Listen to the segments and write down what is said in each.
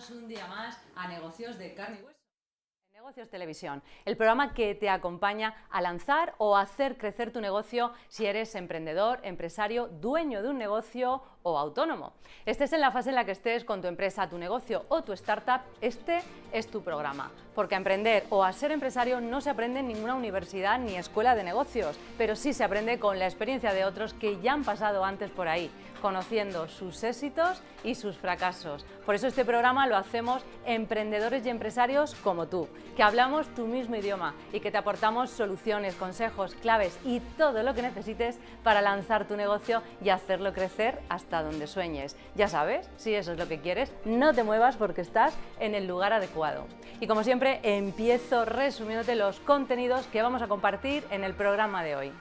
Bienvenidos un día más a Negocios de Carne y Hueso. Negocios Televisión, el programa que te acompaña a lanzar o hacer crecer tu negocio si eres emprendedor, empresario, dueño de un negocio o autónomo. Estés en la fase en la que estés con tu empresa, tu negocio o tu startup, este es tu programa. Porque a emprender o a ser empresario no se aprende en ninguna universidad ni escuela de negocios, pero sí se aprende con la experiencia de otros que ya han pasado antes por ahí, conociendo sus éxitos y sus fracasos. Por eso este programa lo hacemos emprendedores y empresarios como tú, que hablamos tu mismo idioma y que te aportamos soluciones, consejos, claves y todo lo que necesites para lanzar tu negocio y hacerlo crecer hasta donde sueñes. Ya sabes, si eso es lo que quieres, no te muevas porque estás en el lugar adecuado. Y como siempre, empiezo resumiéndote los contenidos que vamos a compartir en el programa de hoy.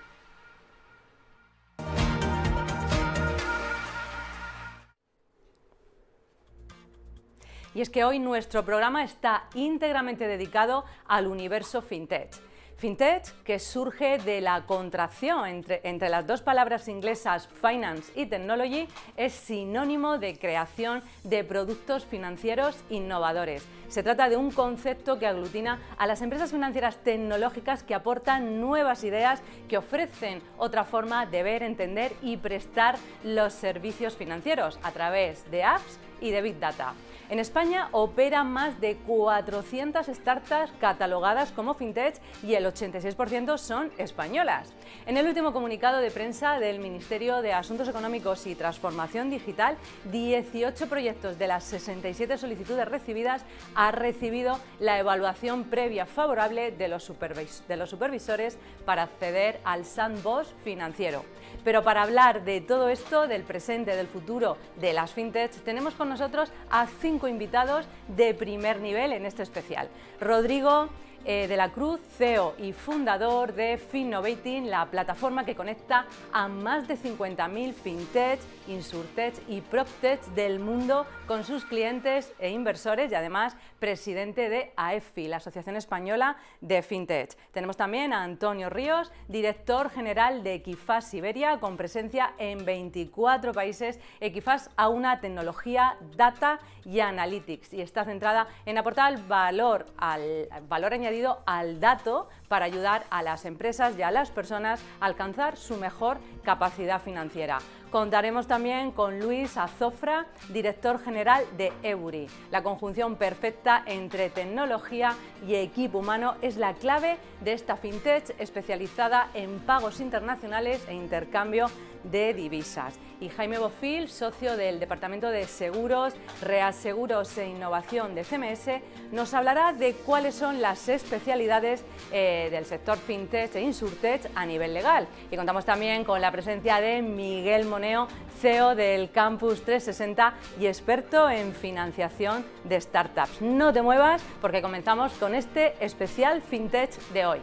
Y es que hoy nuestro programa está íntegramente dedicado al universo FinTech. FinTech, que surge de la contracción entre las dos palabras inglesas Finance y Technology, es sinónimo de creación de productos financieros innovadores. Se trata de un concepto que aglutina a las empresas financieras tecnológicas que aportan nuevas ideas, que ofrecen otra forma de ver, entender y prestar los servicios financieros a través de apps y de Big Data. En España operan más de 400 startups catalogadas como FinTech y el 86% son españolas. En el último comunicado de prensa del Ministerio de Asuntos Económicos y Transformación Digital, 18 proyectos de las 67 solicitudes recibidas ha recibido la evaluación previa favorable de los supervisores para acceder al sandbox financiero. Pero para hablar de todo esto, del presente, del futuro de las FinTech, tenemos con nosotros a 5 invitados de primer nivel en este especial. Rodrigo de la Cruz, CEO y fundador de Finnovating, la plataforma que conecta a más de 50.000 FinTech, Insurtech y PropTech del mundo con sus clientes e inversores y además presidente de AEFI, la Asociación Española de FinTech. Tenemos también a Antonio Ríos, director general de Equifas Siberia, con presencia en 24 países. Equifas a una tecnología data y analytics y está centrada en aportar valor añadido al dato para ayudar a las empresas y a las personas a alcanzar su mejor capacidad financiera. Contaremos también con Luis Azofra, director general de Ebury. La conjunción perfecta entre tecnología y equipo humano es la clave de esta FinTech especializada en pagos internacionales e intercambio de divisas. Y Jaime Bofil, socio del Departamento de Seguros, Reaseguros e Innovación de CMS, nos hablará de cuáles son las especialidades del sector FinTech e Insurtech a nivel legal. Y contamos también con la presencia de Miguel Moneo, CEO del Campus 360 y experto en financiación de startups. No te muevas porque comenzamos con este especial FinTech de hoy.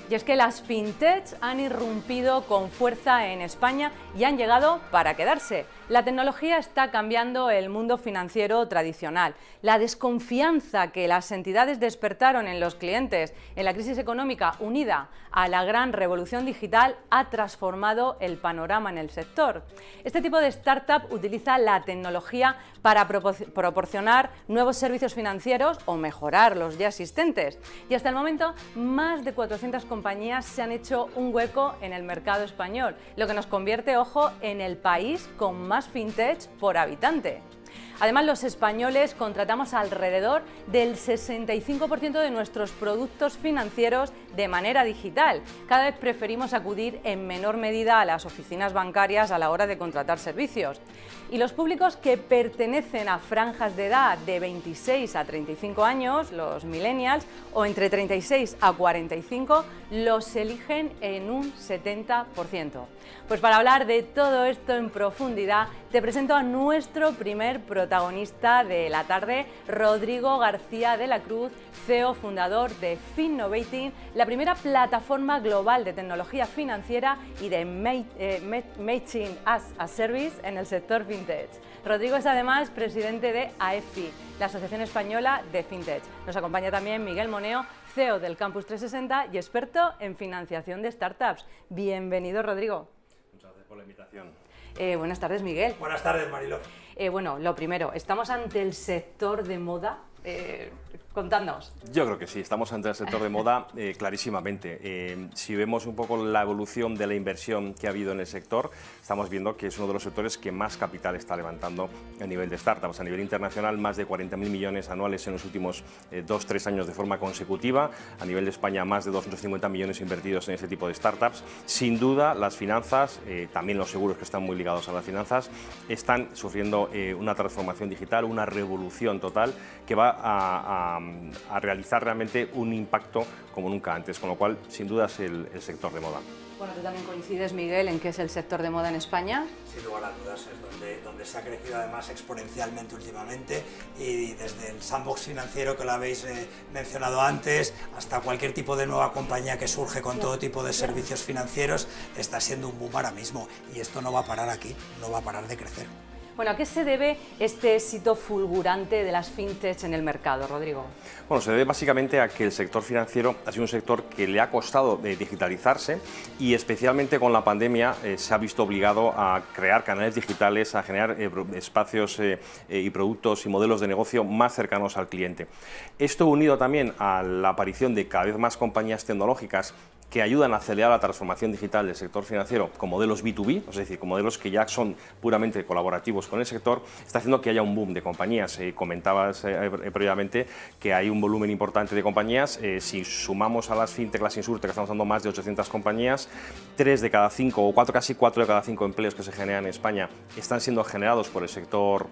Y es que las FinTech han irrumpido con fuerza en España y han llegado para quedarse. La tecnología está cambiando el mundo financiero tradicional. La desconfianza que las entidades despertaron en los clientes en la crisis económica unida a la gran revolución digital ha transformado el panorama en el sector. Este tipo de startup utiliza la tecnología para proporcionar nuevos servicios financieros o mejorar los ya existentes. Y hasta el momento, más de 400 compañías se han hecho un hueco en el mercado español, lo que nos convierte, ojo, en el país con más FinTech por habitante. Además, los españoles contratamos alrededor del 65% de nuestros productos financieros de manera digital. Cada vez preferimos acudir en menor medida a las oficinas bancarias a la hora de contratar servicios. Y los públicos que pertenecen a franjas de edad de 26 a 35 años, los millennials, o entre 36 a 45, los eligen en un 70%. Pues para hablar de todo esto en profundidad, te presento a nuestro primer protagonista protagonista de la tarde, Rodrigo García de la Cruz, CEO fundador de Finnovating, la primera plataforma global de tecnología financiera y de Matching as a Service en el sector fintech. Rodrigo es además presidente de AEFI, la Asociación Española de Fintech. Nos acompaña también Miguel Moneo, CEO del Campus 360 y experto en financiación de startups. Bienvenido, Rodrigo. Muchas gracias por la invitación. Buenas tardes, Miguel. Buenas tardes, Mariló. Bueno, lo primero, ¿estamos ante el sector de moda? Contadnos. Yo creo que sí, estamos ante el sector de moda clarísimamente. Si vemos un poco la evolución de la inversión que ha habido en el sector, estamos viendo que es uno de los sectores que más capital está levantando a nivel de startups. A nivel internacional, más de 40.000 millones anuales en los últimos 2-3 años de forma consecutiva. A nivel de España, más de 250 millones invertidos en este tipo de startups. Sin duda, las finanzas, también los seguros que están muy ligados a las finanzas, están sufriendo una transformación digital, una revolución total que va a realizar realmente un impacto como nunca antes, con lo cual, sin duda, es el sector de moda. Bueno, tú también coincides, Miguel, en que es el sector de moda en España. Sin lugar a dudas, es donde se ha crecido además exponencialmente últimamente, y desde el sandbox financiero que lo habéis mencionado antes, hasta cualquier tipo de nueva compañía que surge con todo tipo de servicios financieros, está siendo un boom ahora mismo, y esto no va a parar aquí, no va a parar de crecer. Bueno, ¿a qué se debe este éxito fulgurante de las fintechs en el mercado, Rodrigo? Bueno, se debe básicamente a que el sector financiero ha sido un sector que le ha costado digitalizarse, y especialmente con la pandemia se ha visto obligado a crear canales digitales, a generar espacios y productos y modelos de negocio más cercanos al cliente. Esto unido también a la aparición de cada vez más compañías tecnológicas que ayudan a acelerar la transformación digital del sector financiero con modelos B2B, es decir, con modelos que ya son puramente colaborativos con el sector, está haciendo que haya un boom de compañías. Comentabas previamente que hay un volumen importante de compañías. Si sumamos a las fintech, las insurtech, estamos hablando más de 800 compañías, 3 de cada 5 o casi 4 de cada 5 empleos que se generan en España están siendo generados por el sector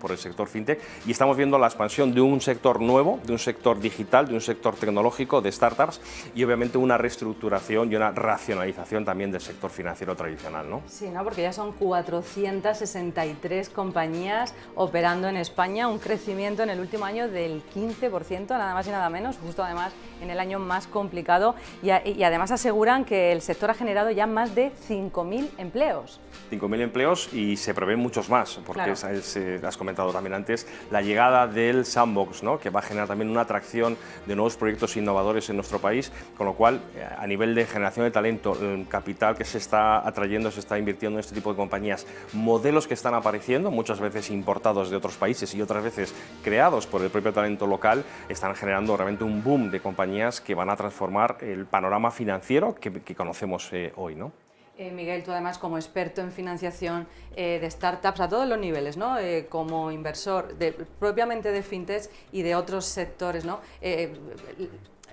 fintech, y estamos viendo la expansión de un sector nuevo, de un sector digital, de un sector tecnológico, de startups, y obviamente una reestructuración y una racionalización también del sector financiero tradicional, ¿no? Sí, ¿no? Porque ya son 463 compañías operando en España, un crecimiento en el último año del 15%, nada más y nada menos, justo además en el año más complicado, y además aseguran que el sector ha generado ya más de 5.000 empleos. 5.000 empleos, y se prevén muchos más, porque claro, has comentado también antes, la llegada del sandbox, ¿no?, que va a generar también una atracción de nuevos proyectos innovadores en nuestro país, con lo cual, a nivel de generación de talento, el capital que se está atrayendo, se está invirtiendo en este tipo de compañías, modelos que están apareciendo, muchas veces importados de otros países y otras veces creados por el propio talento local, están generando realmente un boom de compañías que van a transformar el panorama financiero que conocemos hoy, ¿no? Miguel, tú además como experto en financiación de startups a todos los niveles, ¿no? Como inversor propiamente de fintech y de otros sectores, ¿no?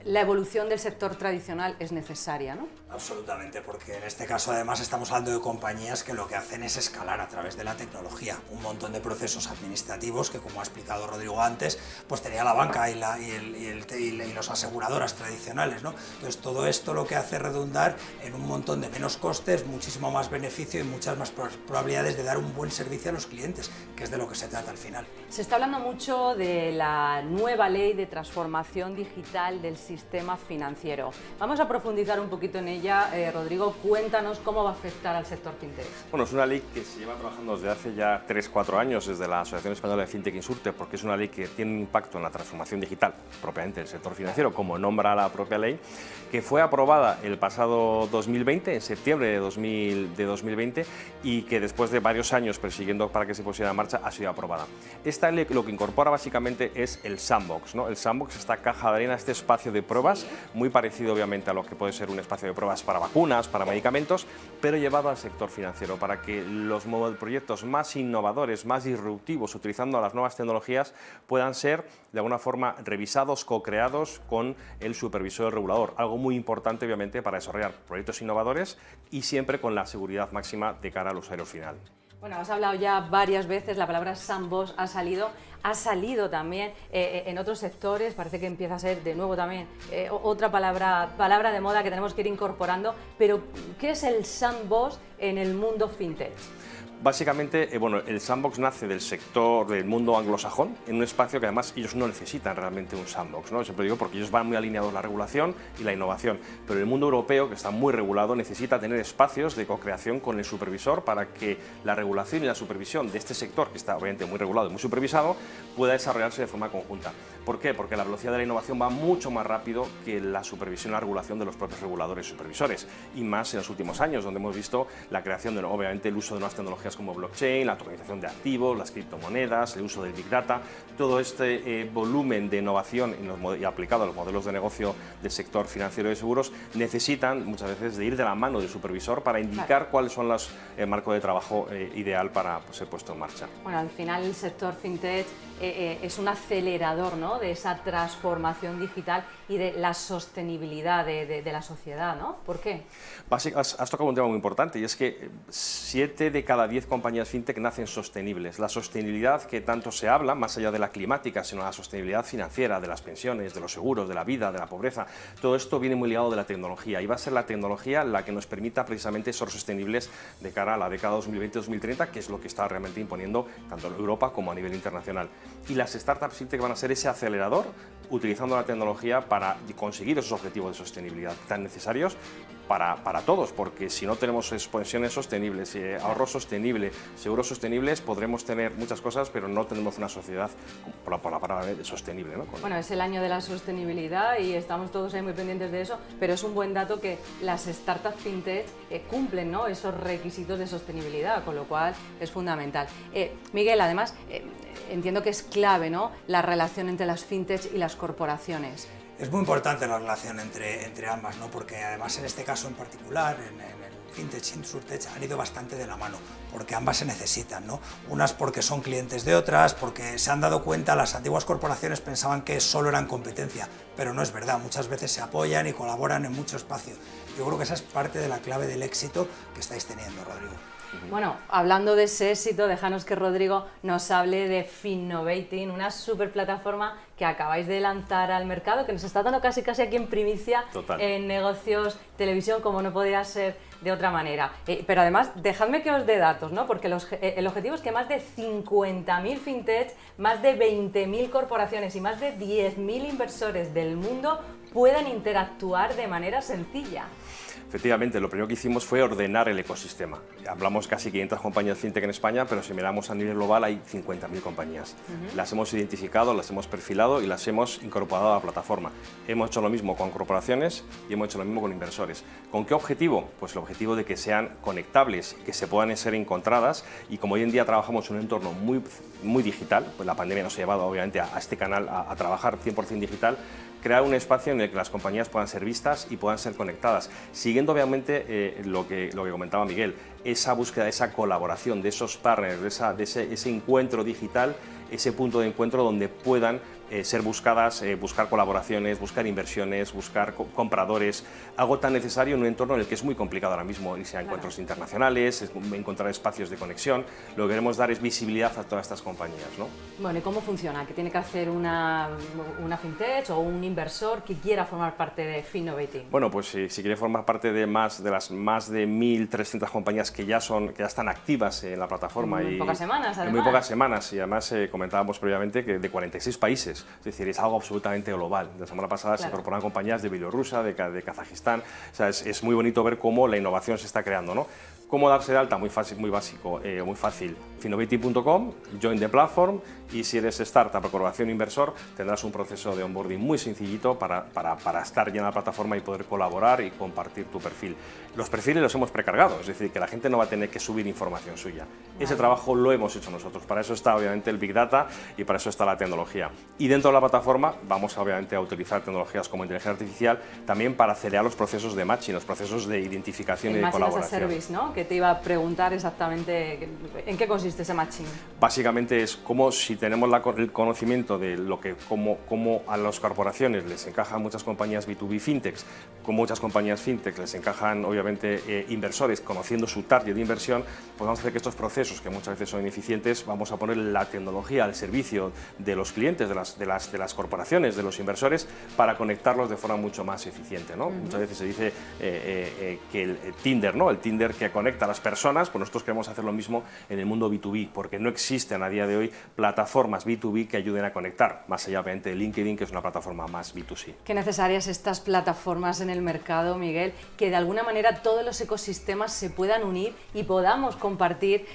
La evolución del sector tradicional es necesaria, ¿no? Absolutamente, porque en este caso además estamos hablando de compañías que lo que hacen es escalar a través de la tecnología un montón de procesos administrativos que, como ha explicado Rodrigo antes, pues tenía la banca y los aseguradoras tradicionales, ¿no? Entonces todo esto lo que hace es redundar en un montón de menos costes, muchísimo más beneficio y muchas más probabilidades de dar un buen servicio a los clientes, que es de lo que se trata al final. Se está hablando mucho de la nueva ley de transformación digital del sistema financiero. Vamos a profundizar un poquito en ella. Rodrigo, cuéntanos cómo va a afectar al sector fintech. Bueno, es una ley que se lleva trabajando desde hace ya 3-4 años desde la Asociación Española de Fintech Insurtech, porque es una ley que tiene un impacto en la transformación digital propiamente del sector financiero, como nombra la propia ley, que fue aprobada el pasado 2020, en septiembre de 2020, y que después de varios años persiguiendo para que se pusiera en marcha, ha sido aprobada. Esta ley lo que incorpora básicamente es el sandbox, ¿no? El sandbox, esta caja de arena, este espacio de pruebas, muy parecido obviamente a lo que puede ser un espacio de pruebas para vacunas, para medicamentos, pero llevado al sector financiero, para que los proyectos más innovadores, más disruptivos, utilizando las nuevas tecnologías, puedan ser de alguna forma revisados, co-creados con el supervisor, el regulador. Algo muy importante obviamente para desarrollar proyectos innovadores y siempre con la seguridad máxima de cara al usuario final. Bueno, has hablado ya varias veces, la palabra sandbox ha salido también en otros sectores, parece que empieza a ser de nuevo también otra palabra de moda que tenemos que ir incorporando, pero ¿qué es el sandbox en el mundo fintech? Básicamente, bueno, el sandbox nace del sector del mundo anglosajón, en un espacio que además ellos no necesitan realmente un sandbox, ¿no? Siempre digo porque ellos van muy alineados la regulación y la innovación, pero el mundo europeo, que está muy regulado, necesita tener espacios de co-creación con el supervisor para que la regulación y la supervisión de este sector, que está obviamente muy regulado y muy supervisado, pueda desarrollarse de forma conjunta. ¿Por qué? Porque la velocidad de la innovación va mucho más rápido que la supervisión y la regulación de los propios reguladores y supervisores, y más en los últimos años, donde hemos visto la creación de, obviamente, el uso de nuevas tecnologías como blockchain, la tokenización de activos, las criptomonedas, el uso del Big Data, todo este volumen de innovación y aplicado a los modelos de negocio del sector financiero y de seguros necesitan muchas veces de ir de la mano del supervisor para indicar cuáles son los marcos de trabajo ideal para ser puesto en marcha. Bueno, al final el sector fintech es un acelerador, ¿no?, de esa transformación digital y de la sostenibilidad de la sociedad, ¿no? ¿Por qué? Has tocado un tema muy importante, y es que 7 de cada 10 compañías fintech nacen sostenibles. La sostenibilidad que tanto se habla, más allá de la climática, sino la sostenibilidad financiera, de las pensiones, de los seguros, de la vida, de la pobreza, todo esto viene muy ligado de la tecnología, y va a ser la tecnología la que nos permita precisamente ser sostenibles de cara a la década 2020-2030, que es lo que está realmente imponiendo tanto en Europa como a nivel internacional. Y las startups fintech van a ser ese acelerador, utilizando la tecnología para conseguir esos objetivos de sostenibilidad tan necesarios para todos, porque si no tenemos pensiones sostenibles, ahorros sostenibles, seguros sostenibles, podremos tener muchas cosas, pero no tenemos una sociedad por la palabra sostenible, ¿no? Bueno, es el año de la sostenibilidad y estamos todos ahí muy pendientes de eso, pero es un buen dato que las startups fintech cumplen, ¿no?, esos requisitos de sostenibilidad, con lo cual es fundamental. Miguel, además, entiendo que es clave, ¿no?, la relación entre las fintech y las corporaciones. Es muy importante la relación entre ambas, ¿no? Porque además en este caso en particular, en el fintech y insurtech, han ido bastante de la mano, porque ambas se necesitan, ¿no? Unas porque son clientes de otras, porque se han dado cuenta, las antiguas corporaciones pensaban que solo eran competencia, pero no es verdad, muchas veces se apoyan y colaboran en mucho espacio. Yo creo que esa es parte de la clave del éxito que estáis teniendo, Rodrigo. Bueno, hablando de ese éxito, déjanos que Rodrigo nos hable de Finnovating, una super plataforma que acabáis de lanzar al mercado, que nos está dando casi aquí en primicia. Total. En negocios, televisión, como no podía ser de otra manera. Pero además, dejadme que os dé datos, ¿no? Porque el objetivo es que más de 50.000 fintech, más de 20.000 corporaciones y más de 10.000 inversores del mundo puedan interactuar de manera sencilla. Efectivamente, lo primero que hicimos fue ordenar el ecosistema. Hablamos casi 500 compañías fintech en España, pero si miramos a nivel global hay 50.000 compañías. Las hemos identificado, las hemos perfilado y las hemos incorporado a la plataforma. Hemos hecho lo mismo con corporaciones y hemos hecho lo mismo con inversores. ¿Con qué objetivo? Pues el objetivo de que sean conectables, que se puedan ser encontradas, y como hoy en día trabajamos en un entorno muy digital, pues la pandemia nos ha llevado obviamente a este canal a trabajar 100% digital, crear un espacio en el que las compañías puedan ser vistas y puedan ser conectadas, siguiendo obviamente lo que comentaba Miguel, esa búsqueda, esa colaboración de esos partners, de ese encuentro digital, ese punto de encuentro donde puedan ser buscadas, buscar colaboraciones, buscar inversiones, buscar compradores, algo tan necesario en un entorno en el que es muy complicado ahora mismo irse a encuentros internacionales, encontrar espacios de conexión. Lo que queremos dar es visibilidad a todas estas compañías, ¿no? Bueno, ¿y cómo funciona? ¿Qué tiene que hacer una fintech o un inversor que quiera formar parte de Finnovating? Bueno, pues si quiere formar parte de las más de 1.300 compañías que ya están activas en la plataforma. En muy pocas semanas, además. En muy pocas semanas, y además comentábamos previamente que de 46 países. Es decir, es algo absolutamente global. La semana pasada se incorporaron compañías de Bielorrusia, de Kazajistán. O sea, es muy bonito ver cómo la innovación se está creando, ¿no? ¿Cómo darse de alta? Muy fácil, muy básico, muy fácil. Finnovating.com, join the platform, y si eres startup o corporación inversor, tendrás un proceso de onboarding muy sencillito para estar ya en la plataforma y poder colaborar y compartir tu perfil. Los perfiles los hemos precargado, es decir, que la gente no va a tener que subir información suya. Ese trabajo lo hemos hecho nosotros. Para eso está obviamente el Big Data y para eso está la tecnología. Y dentro de la plataforma vamos obviamente a utilizar tecnologías como inteligencia artificial también para acelerar los procesos de matching, los procesos de identificación y de colaboración. Matching as a service, ¿no? Que te iba a preguntar exactamente en qué consiste ese matching. Básicamente es como si tenemos el conocimiento de cómo a las corporaciones les encajan muchas compañías B2B fintechs, como muchas compañías fintech les encajan obviamente inversores conociendo su target de inversión, pues vamos a hacer que estos procesos que muchas veces son ineficientes, vamos a poner la tecnología al servicio de los clientes, de las corporaciones, de los inversores, para conectarlos de forma mucho más eficiente, ¿no? Muchas veces se dice que el Tinder, ¿no? El Tinder que conecta conecta a las personas, pues nosotros queremos hacer lo mismo en el mundo B2B, porque no existen a día de hoy plataformas B2B que ayuden a conectar, más allá obviamente de LinkedIn, que es una plataforma más B2C. Qué necesarias estas plataformas en el mercado, Miguel, que de alguna manera todos los ecosistemas se puedan unir y podamos compartir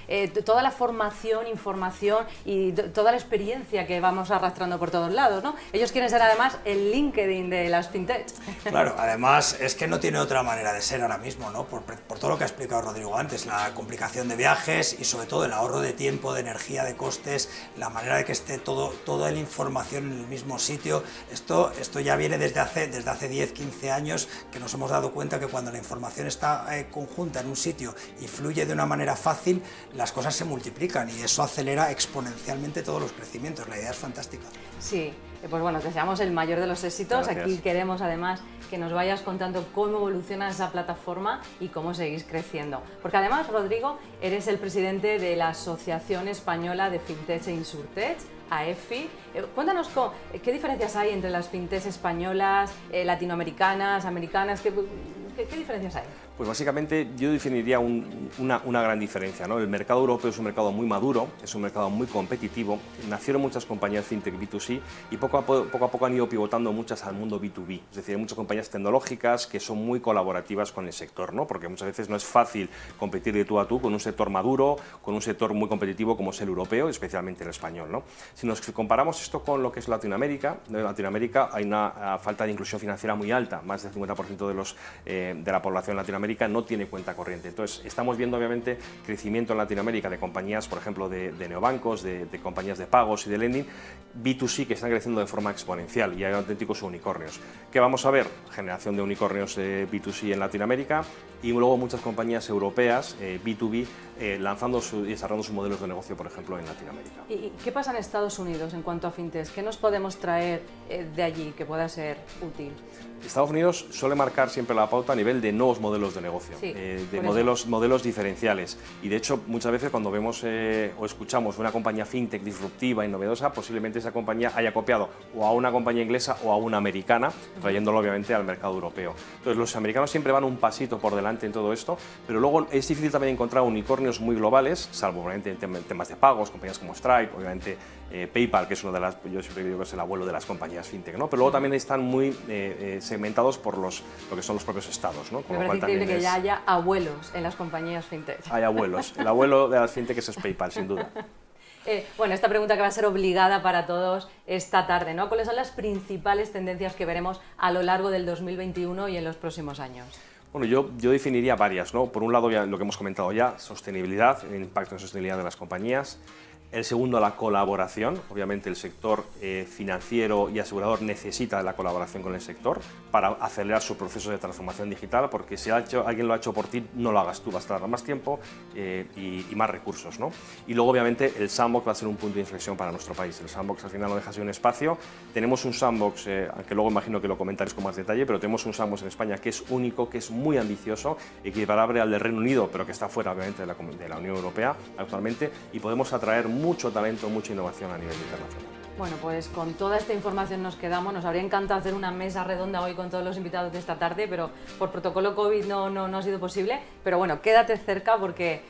toda la formación, información y toda la experiencia que vamos arrastrando por todos lados, ¿no? Ellos quieren ser además el LinkedIn de las fintech. Claro, además es que no tiene otra manera de ser ahora mismo, ¿no? Por todo lo que ha explicado Rodrigo antes, la complicación de viajes y sobre todo el ahorro de tiempo, de energía, de costes, la manera de que esté toda la información en el mismo sitio. Esto ya viene desde hace 10, 15 años, que nos hemos dado cuenta que cuando la información está conjunta en un sitio y fluye de una manera fácil, las cosas se multiplican y eso acelera exponencialmente todos los crecimientos. La idea es fantástica. Sí, pues bueno, deseamos el mayor de los éxitos. Gracias. Aquí queremos además que nos vayas contando cómo evoluciona esa plataforma y cómo seguís creciendo. Porque además, Rodrigo, eres el presidente de la Asociación Española de Fintech e Insurtech, AEFI. Cuéntanos qué diferencias hay entre las fintechs españolas, latinoamericanas, americanas, ¿qué diferencias hay? Pues básicamente yo definiría una gran diferencia, ¿no? El mercado europeo es un mercado muy maduro, es un mercado muy competitivo, nacieron muchas compañías fintech B2C y poco a poco han ido pivotando muchas al mundo B2B, es decir, hay muchas compañías tecnológicas que son muy colaborativas con el sector, ¿no? Porque muchas veces no es fácil competir de tú a tú con un sector maduro, con un sector muy competitivo como es el europeo, especialmente el español, ¿no? Si nos comparamos esto con lo que es Latinoamérica, en Latinoamérica hay una falta de inclusión financiera muy alta, más del 50% de la población latinoamericana no tiene cuenta corriente. Entonces, estamos viendo obviamente crecimiento en Latinoamérica de compañías, por ejemplo, de neobancos, de compañías de pagos y de lending, B2C, que están creciendo de forma exponencial y hay auténticos unicornios. ¿Qué vamos a ver? Generación de unicornios B2C en Latinoamérica y luego muchas compañías europeas B2B lanzando y desarrollando sus modelos de negocio, por ejemplo, en Latinoamérica. ¿Y qué pasa en Estados Unidos en cuanto a fintech? ¿Qué nos podemos traer de allí que pueda ser útil? Estados Unidos suele marcar siempre la pauta a nivel de nuevos modelos de negocio, sí, de modelos diferenciales. Y de hecho, muchas veces cuando vemos o escuchamos una compañía fintech disruptiva y novedosa, posiblemente esa compañía haya copiado o a una compañía inglesa o a una americana, trayéndolo obviamente al mercado europeo. Entonces, los americanos siempre van un pasito por delante en todo esto, pero luego es difícil también encontrar unicornios muy globales, salvo obviamente en temas de pagos, compañías como Stripe, obviamente PayPal, que es una de las, yo siempre digo que es el abuelo de las compañías fintech, ¿no? Pero luego también están muy segmentados por lo que son los propios estados, ¿no? Me parece increíble que ya haya abuelos en las compañías fintech. Hay abuelos. El abuelo de las fintech es PayPal, sin duda. Bueno, esta pregunta que va a ser obligada para todos esta tarde, ¿no? ¿Cuáles son las principales tendencias que veremos a lo largo del 2021 y en los próximos años? Bueno, yo definiría varias, ¿no? Por un lado, ya lo que hemos comentado ya, sostenibilidad, el impacto en sostenibilidad de las compañías. El segundo, la colaboración. Obviamente el sector financiero y asegurador necesita de la colaboración con el sector para acelerar su proceso de transformación digital, porque si alguien lo ha hecho por ti, no lo hagas tú, vas a tardar más tiempo y más recursos, ¿no? Y luego obviamente el sandbox va a ser un punto de inflexión para nuestro país. El sandbox al final no deja de ser un espacio. Tenemos un sandbox, aunque luego imagino que lo comentaréis con más detalle, pero tenemos un sandbox en España que es único, que es muy ambicioso, equiparable al del Reino Unido, pero que está fuera obviamente de la Unión Europea actualmente, y podemos atraer mucho talento, mucha innovación a nivel internacional. Bueno, pues con toda esta información nos quedamos. Nos habría encantado hacer una mesa redonda hoy con todos los invitados de esta tarde, pero por protocolo COVID no ha sido posible. Pero bueno, quédate cerca porque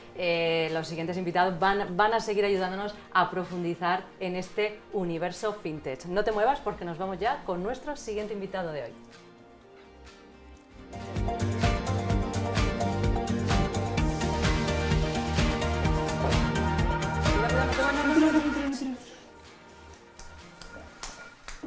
los siguientes invitados van a seguir ayudándonos a profundizar en este universo fintech. No te muevas porque nos vamos ya con nuestro siguiente invitado de hoy.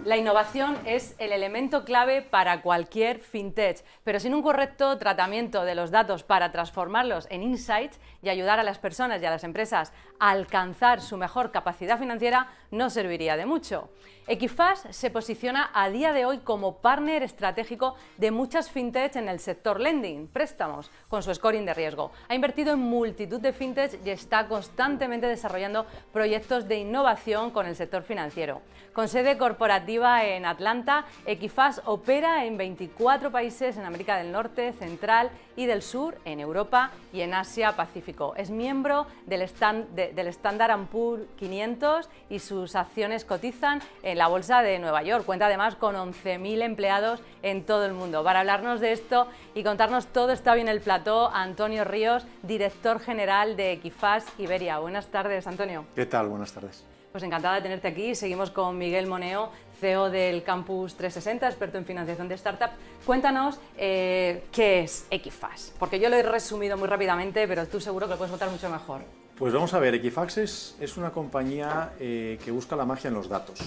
La innovación es el elemento clave para cualquier fintech, pero sin un correcto tratamiento de los datos para transformarlos en insights y ayudar a las personas y a las empresas a alcanzar su mejor capacidad financiera no serviría de mucho. Equifax se posiciona a día de hoy como partner estratégico de muchas fintechs en el sector lending, préstamos, con su scoring de riesgo. Ha invertido en multitud de fintechs y está constantemente desarrollando proyectos de innovación con el sector financiero. Con sede corporativa operativa en Atlanta. Equifax opera en 24 países en América del Norte, Central y del Sur, en Europa y en Asia-Pacífico. Es miembro del Standard & Poor's 500 y sus acciones cotizan en la Bolsa de Nueva York. Cuenta además con 11.000 empleados en todo el mundo. Para hablarnos de esto y contarnos todo está hoy en el plató Antonio Ríos, director general de Equifax Iberia. Buenas tardes, Antonio. ¿Qué tal? Buenas tardes. Pues encantada de tenerte aquí. Seguimos con Miguel Moneo, CEO del Campus 360, experto en financiación de startups. Cuéntanos qué es Equifax, porque yo lo he resumido muy rápidamente, pero tú seguro que lo puedes contar mucho mejor. Pues vamos a ver, Equifax es una compañía que busca la magia en los datos.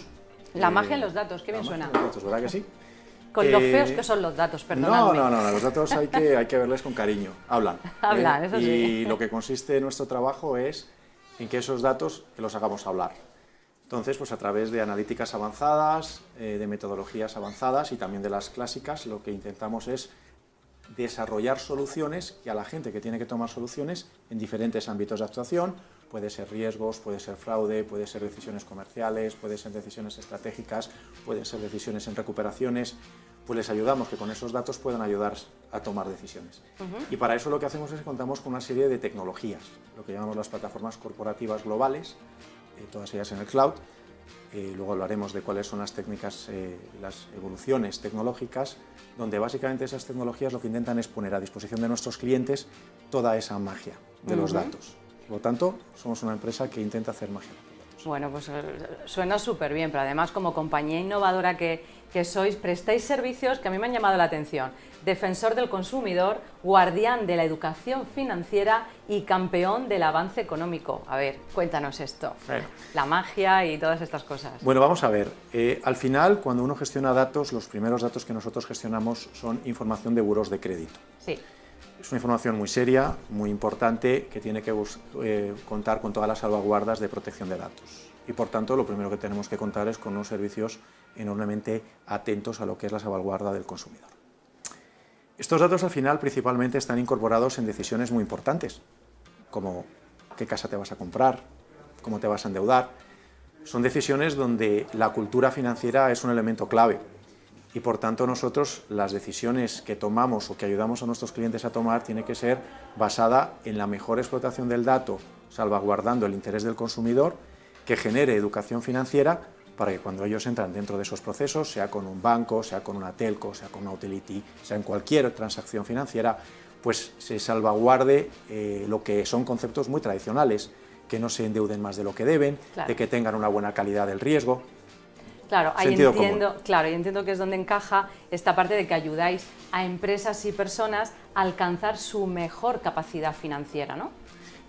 La magia en los datos, qué bien suena. Los datos, ¿verdad que sí? Con lo feos que son los datos, perdonadme. No, los datos hay que verles con cariño, hablan. Hablan, eso sí. Y lo que consiste en nuestro trabajo es en que esos datos los hagamos hablar. Entonces, pues a través de analíticas avanzadas, de metodologías avanzadas y también de las clásicas, lo que intentamos es desarrollar soluciones que a la gente que tiene que tomar soluciones en diferentes ámbitos de actuación, puede ser riesgos, puede ser fraude, puede ser decisiones comerciales, puede ser decisiones estratégicas, puede ser decisiones en recuperaciones, pues les ayudamos que con esos datos puedan ayudar a tomar decisiones. Y para eso lo que hacemos es que contamos con una serie de tecnologías, lo que llamamos las plataformas corporativas globales, todas ellas en el cloud. Luego hablaremos de cuáles son las técnicas, las evoluciones tecnológicas, donde básicamente esas tecnologías lo que intentan es poner a disposición de nuestros clientes toda esa magia de los datos. Por lo tanto, somos una empresa que intenta hacer magia. Bueno, pues suena súper bien, pero además como compañía innovadora que sois, prestáis servicios que a mí me han llamado la atención. Defensor del consumidor, guardián de la educación financiera y campeón del avance económico. A ver, cuéntanos esto, la magia y todas estas cosas. Bueno, vamos a ver. Al final, cuando uno gestiona datos, los primeros datos que nosotros gestionamos son información de buros de crédito. Sí. Es una información muy seria, muy importante, que tiene que contar con todas las salvaguardas de protección de datos. Y por tanto, lo primero que tenemos que contar es con unos servicios enormemente atentos a lo que es la salvaguarda del consumidor. Estos datos al final principalmente están incorporados en decisiones muy importantes, como qué casa te vas a comprar, cómo te vas a endeudar. Son decisiones donde la cultura financiera es un elemento clave. Y por tanto nosotros las decisiones que tomamos o que ayudamos a nuestros clientes a tomar tiene que ser basada en la mejor explotación del dato, salvaguardando el interés del consumidor, que genere educación financiera para que cuando ellos entran dentro de esos procesos, sea con un banco, sea con una telco, sea con una utility, sea en cualquier transacción financiera, pues se salvaguarde lo que son conceptos muy tradicionales, que no se endeuden más de lo que deben, claro, de que tengan una buena calidad del riesgo. Claro, ahí entiendo que es donde encaja esta parte de que ayudáis a empresas y personas a alcanzar su mejor capacidad financiera, ¿no?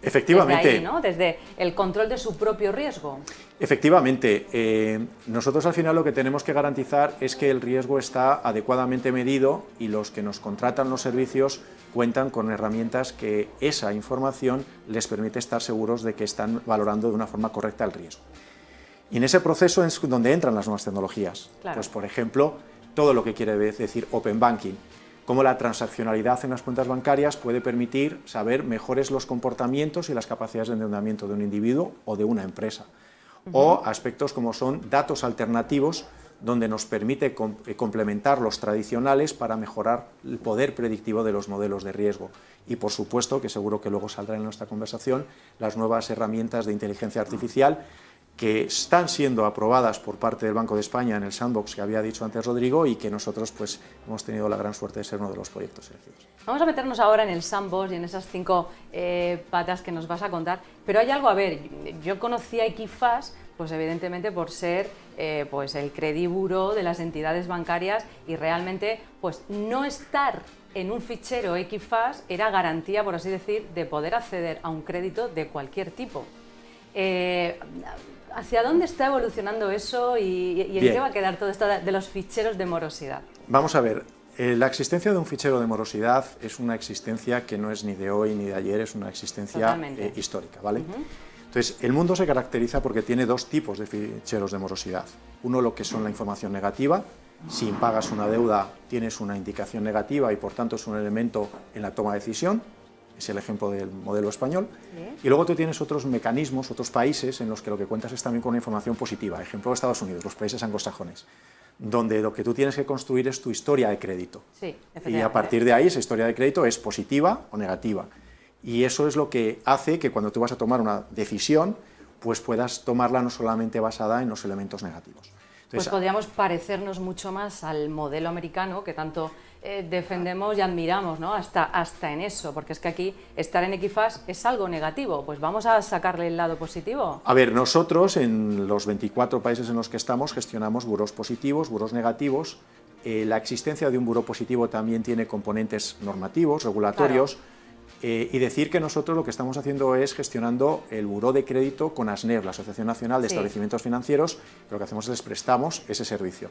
Efectivamente. Desde ahí, ¿no? Desde el control de su propio riesgo. Efectivamente. Nosotros al final lo que tenemos que garantizar es que el riesgo está adecuadamente medido y los que nos contratan los servicios cuentan con herramientas que esa información les permite estar seguros de que están valorando de una forma correcta el riesgo. Y en ese proceso es donde entran las nuevas tecnologías. Claro. Pues, por ejemplo, todo lo que quiere decir Open Banking, cómo la transaccionalidad en las cuentas bancarias puede permitir saber mejores los comportamientos y las capacidades de endeudamiento de un individuo o de una empresa. O aspectos como son datos alternativos, donde nos permite complementar los tradicionales para mejorar el poder predictivo de los modelos de riesgo. Y, por supuesto, que seguro que luego saldrá en nuestra conversación, las nuevas herramientas de inteligencia artificial que están siendo aprobadas por parte del Banco de España en el sandbox que había dicho antes Rodrigo y que nosotros pues hemos tenido la gran suerte de ser uno de los proyectos elegidos. Vamos a meternos ahora en el sandbox y en esas 5 patas que nos vas a contar, pero hay algo, a ver, yo conocí a Equifax pues evidentemente por ser pues el crediburo de las entidades bancarias y realmente pues no estar en un fichero Equifax era garantía, por así decir, de poder acceder a un crédito de cualquier tipo. ¿Hacia dónde está evolucionando eso y en qué va a quedar todo esto de los ficheros de morosidad? Vamos a ver, la existencia de un fichero de morosidad es una existencia que no es ni de hoy ni de ayer, es una existencia histórica, ¿vale? Entonces, el mundo se caracteriza porque tiene 2 tipos de ficheros de morosidad. Uno, lo que son la información negativa. Si pagas una deuda, tienes una indicación negativa y, por tanto, es un elemento en la toma de decisión. es el ejemplo del modelo español, y luego tú tienes otros mecanismos, otros países en los que lo que cuentas es también con una información positiva, ejemplo de Estados Unidos, los países anglosajones, donde lo que tú tienes que construir es tu historia de crédito, y a partir de ahí esa historia de crédito es positiva o negativa, y eso es lo que hace que cuando tú vas a tomar una decisión, pues puedas tomarla no solamente basada en los elementos negativos. Pues podríamos parecernos mucho más al modelo americano que tanto defendemos y admiramos, ¿no? Hasta en eso, porque es que aquí estar en Equifás es algo negativo, pues vamos a sacarle el lado positivo. A ver, nosotros en los 24 países en los que estamos gestionamos burós positivos, burós negativos. La existencia de un buró positivo también tiene componentes normativos, regulatorios. Claro. Y decir que nosotros lo que estamos haciendo es gestionando el buró de crédito con ASNEF, la Asociación Nacional de Establecimientos Financieros, lo que hacemos es les prestamos ese servicio.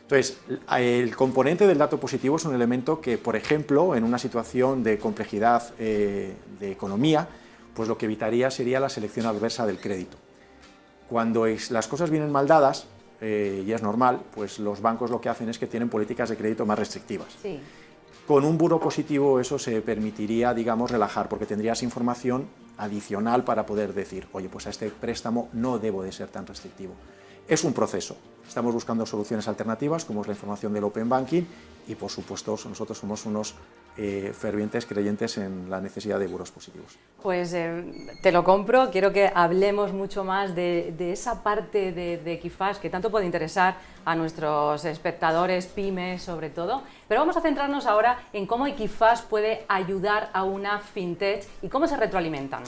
Entonces, el componente del dato positivo es un elemento que, por ejemplo, en una situación de complejidad de economía, pues lo que evitaría sería la selección adversa del crédito. Cuando las cosas vienen mal dadas, y es normal, pues los bancos lo que hacen es que tienen políticas de crédito más restrictivas. Sí. Con un buró positivo eso se permitiría, digamos, relajar, porque tendrías información adicional para poder decir, oye, pues a este préstamo no debo de ser tan restrictivo. Es un proceso, estamos buscando soluciones alternativas, como es la información del Open Banking, y por supuesto nosotros somos unos fervientes creyentes en la necesidad de burós positivos. Pues te lo compro, quiero que hablemos mucho más de esa parte de Equifás que tanto puede interesar a nuestros espectadores, pymes sobre todo, pero vamos a centrarnos ahora en cómo Equifás puede ayudar a una fintech y cómo se retroalimentan.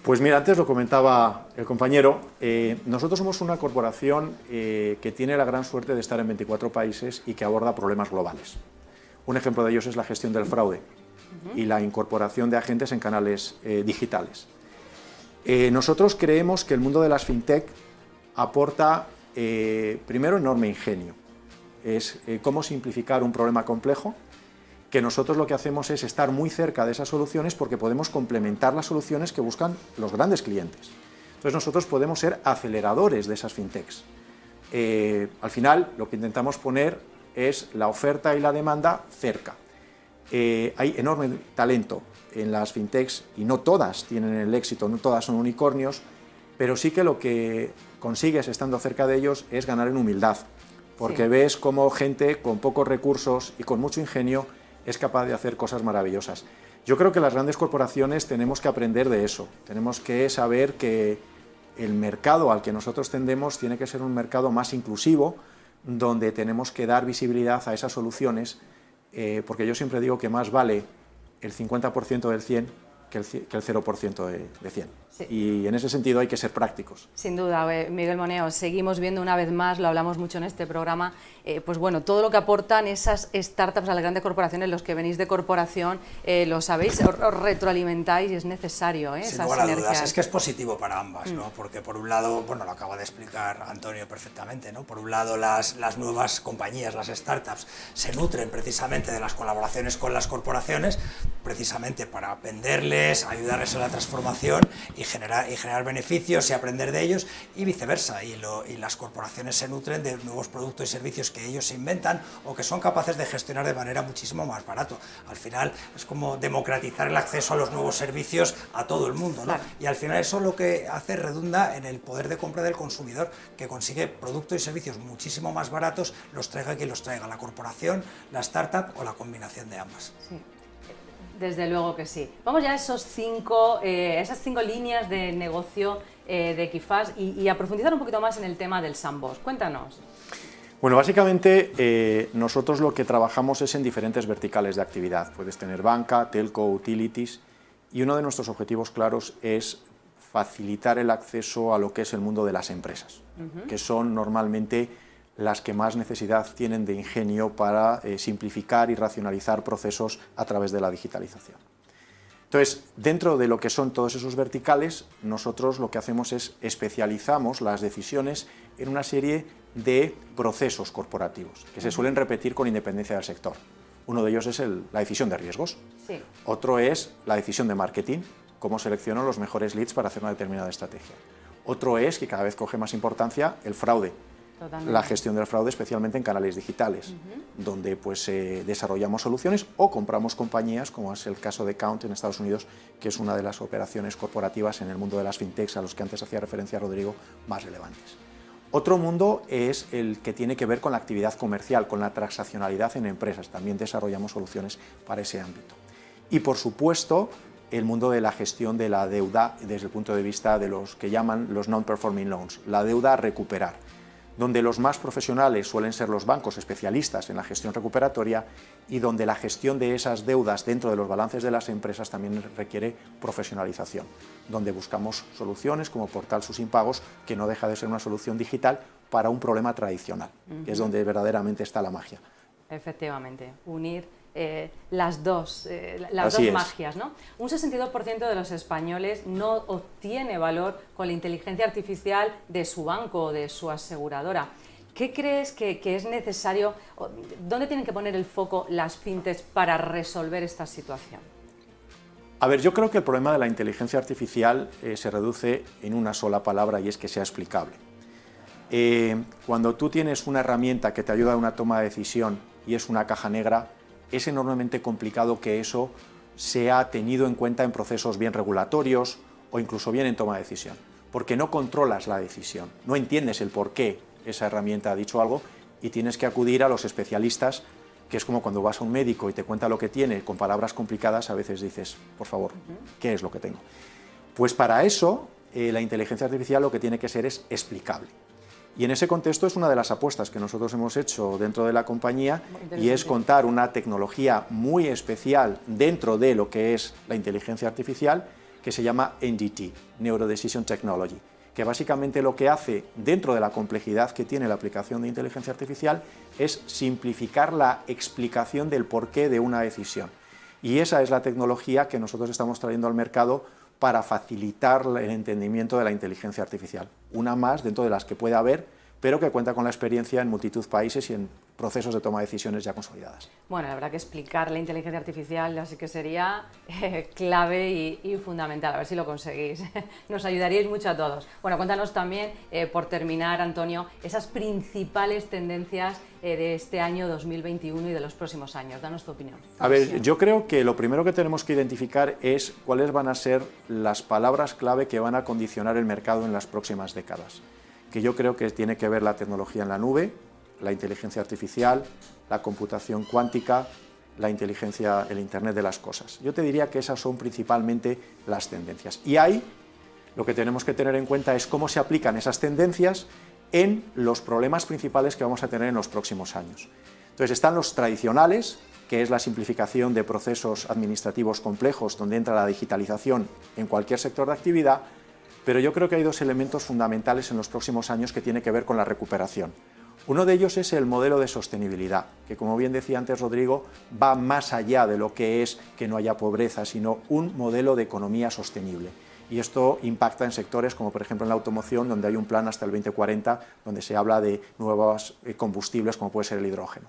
Pues mira, antes lo comentaba el compañero, nosotros somos una corporación que tiene la gran suerte de estar en 24 países y que aborda problemas globales. Un ejemplo de ellos es la gestión del fraude y la incorporación de agentes en canales digitales. Nosotros creemos que el mundo de las fintech aporta, primero, enorme ingenio. Es cómo simplificar un problema complejo, que nosotros lo que hacemos es estar muy cerca de esas soluciones porque podemos complementar las soluciones que buscan los grandes clientes. Entonces nosotros podemos ser aceleradores de esas fintechs. Al final lo que intentamos poner es la oferta y la demanda cerca. Hay enorme talento en las fintechs y no todas tienen el éxito, no todas son unicornios, pero sí que lo que consigues estando cerca de ellos es ganar en humildad, porque ves cómo gente con pocos recursos y con mucho ingenio es capaz de hacer cosas maravillosas. Yo creo que las grandes corporaciones tenemos que aprender de eso, tenemos que saber que el mercado al que nosotros tendemos tiene que ser un mercado más inclusivo, donde tenemos que dar visibilidad a esas soluciones, porque yo siempre digo que más vale el 50% del 100 que el 0% de 100. Sí. Y en ese sentido hay que ser prácticos. Sin duda, Miguel Moneo, seguimos viendo una vez más, lo hablamos mucho en este programa, pues bueno, todo lo que aportan esas startups a las grandes corporaciones, los que venís de corporación, lo sabéis, os retroalimentáis y es necesario, Sin lugar a dudas, es que es positivo para ambas, ¿no? Porque por un lado, bueno, lo acaba de explicar Antonio perfectamente, ¿no? Por un lado las nuevas compañías, las startups, se nutren precisamente de las colaboraciones con las corporaciones, precisamente para venderles, ayudarles en la transformación y generar beneficios y aprender de ellos, y viceversa, y las corporaciones se nutren de nuevos productos y servicios que ellos se inventan o que son capaces de gestionar de manera muchísimo más barato. Al final es como democratizar el acceso a los nuevos servicios a todo el mundo, ¿no? Claro. Y al final eso lo que hace redunda en el poder de compra del consumidor, que consigue productos y servicios muchísimo más baratos, los traiga quien los traiga, la corporación, la startup o la combinación de ambas. Sí. Desde luego que sí. Vamos ya a esas cinco líneas de negocio de Equifás y a profundizar un poquito más en el tema del sandbox. Cuéntanos. Bueno, básicamente nosotros lo que trabajamos es en diferentes verticales de actividad. Puedes tener banca, telco, utilities, y uno de nuestros objetivos claros es facilitar el acceso a lo que es el mundo de las empresas, que son normalmente las que más necesidad tienen de ingenio para simplificar y racionalizar procesos a través de la digitalización. Entonces, dentro de lo que son todos esos verticales, nosotros lo que hacemos es especializamos las decisiones en una serie de procesos corporativos que se suelen repetir con independencia del sector. Uno de ellos es la decisión de riesgos, sí. Otro es la decisión de marketing, cómo selecciono los mejores leads para hacer una determinada estrategia. Otro es, que cada vez coge más importancia, el fraude. Totalmente. la gestión del fraude, especialmente en canales digitales, donde pues desarrollamos soluciones o compramos compañías, como es el caso de Count en Estados Unidos, que es una de las operaciones corporativas en el mundo de las fintechs a los que antes hacía referencia Rodrigo, más relevantes. Otro mundo es el que tiene que ver con la actividad comercial, con la transaccionalidad en empresas. También desarrollamos soluciones para ese ámbito. Y, por supuesto, el mundo de la gestión de la deuda desde el punto de vista de los que llaman los non-performing loans, la deuda a recuperar, donde los más profesionales suelen ser los bancos especialistas en la gestión recuperatoria y donde la gestión de esas deudas dentro de los balances de las empresas también requiere profesionalización, donde buscamos soluciones como Portal Sus Impagos, que no deja de ser una solución digital para un problema tradicional, que es donde verdaderamente está la magia. Efectivamente, unir las dos magias, ¿no? Un 62% de los españoles no obtiene valor con la inteligencia artificial de su banco o de su aseguradora. ¿Qué crees que es necesario? ¿Dónde tienen que poner el foco las fintechs para resolver esta situación? A ver, yo creo que el problema de la inteligencia artificial se reduce en una sola palabra y es que sea explicable. Cuando tú tienes una herramienta que te ayuda a una toma de decisión y es una caja negra, es enormemente complicado que eso sea tenido en cuenta en procesos bien regulatorios o incluso bien en toma de decisión, porque no controlas la decisión, no entiendes el por qué esa herramienta ha dicho algo y tienes que acudir a los especialistas, que es como cuando vas a un médico y te cuenta lo que tiene con palabras complicadas, a veces dices, por favor, ¿qué es lo que tengo? Pues para eso la inteligencia artificial lo que tiene que ser es explicable. Y en ese contexto es una de las apuestas que nosotros hemos hecho dentro de la compañía y es contar una tecnología muy especial dentro de lo que es la inteligencia artificial que se llama NDT, Neuro Decision Technology, que básicamente lo que hace dentro de la complejidad que tiene la aplicación de inteligencia artificial es simplificar la explicación del porqué de una decisión. Y esa es la tecnología que nosotros estamos trayendo al mercado para facilitar el entendimiento de la inteligencia artificial. Una más dentro de las que puede haber, pero que cuenta con la experiencia en multitud de países y en procesos de toma de decisiones ya consolidadas. Bueno, la verdad que explicar la inteligencia artificial así que sería clave y fundamental, a ver si lo conseguís. Nos ayudaríais mucho a todos. Bueno, cuéntanos también, por terminar, Antonio, esas principales tendencias de este año 2021 y de los próximos años. Danos tu opinión. A ver, yo creo que lo primero que tenemos que identificar es cuáles van a ser las palabras clave que van a condicionar el mercado en las próximas décadas. Que yo creo que tiene que ver la tecnología en la nube, la inteligencia artificial, la computación cuántica, la inteligencia, el Internet de las cosas. Yo te diría que esas son principalmente las tendencias. Y ahí lo que tenemos que tener en cuenta es cómo se aplican esas tendencias en los problemas principales que vamos a tener en los próximos años. Entonces están los tradicionales, que es la simplificación de procesos administrativos complejos, donde entra la digitalización en cualquier sector de actividad, pero yo creo que hay dos elementos fundamentales en los próximos años que tienen que ver con la recuperación. Uno de ellos es el modelo de sostenibilidad, que como bien decía antes Rodrigo, va más allá de lo que es que no haya pobreza, sino un modelo de economía sostenible. Y esto impacta en sectores como por ejemplo en la automoción, donde hay un plan hasta el 2040, donde se habla de nuevos combustibles como puede ser el hidrógeno.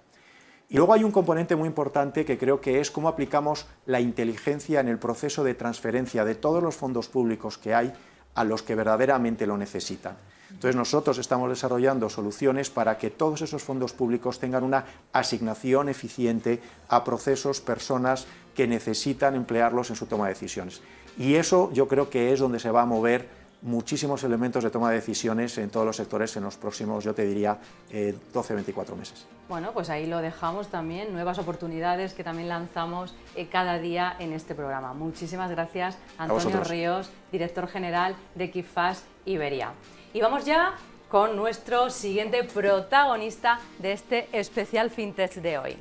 Y luego hay un componente muy importante que creo que es cómo aplicamos la inteligencia en el proceso de transferencia de todos los fondos públicos que hay a los que verdaderamente lo necesitan. Entonces nosotros estamos desarrollando soluciones para que todos esos fondos públicos tengan una asignación eficiente a procesos, personas que necesitan emplearlos en su toma de decisiones. Y eso yo creo que es donde se va a mover muchísimos elementos de toma de decisiones en todos los sectores en los próximos, yo te diría, 12-24 meses. Bueno, pues ahí lo dejamos también, nuevas oportunidades que también lanzamos cada día en este programa. Muchísimas gracias, Antonio Ríos, director general de Kifas Iberia. Y vamos ya con nuestro siguiente protagonista de este especial FinTech de hoy.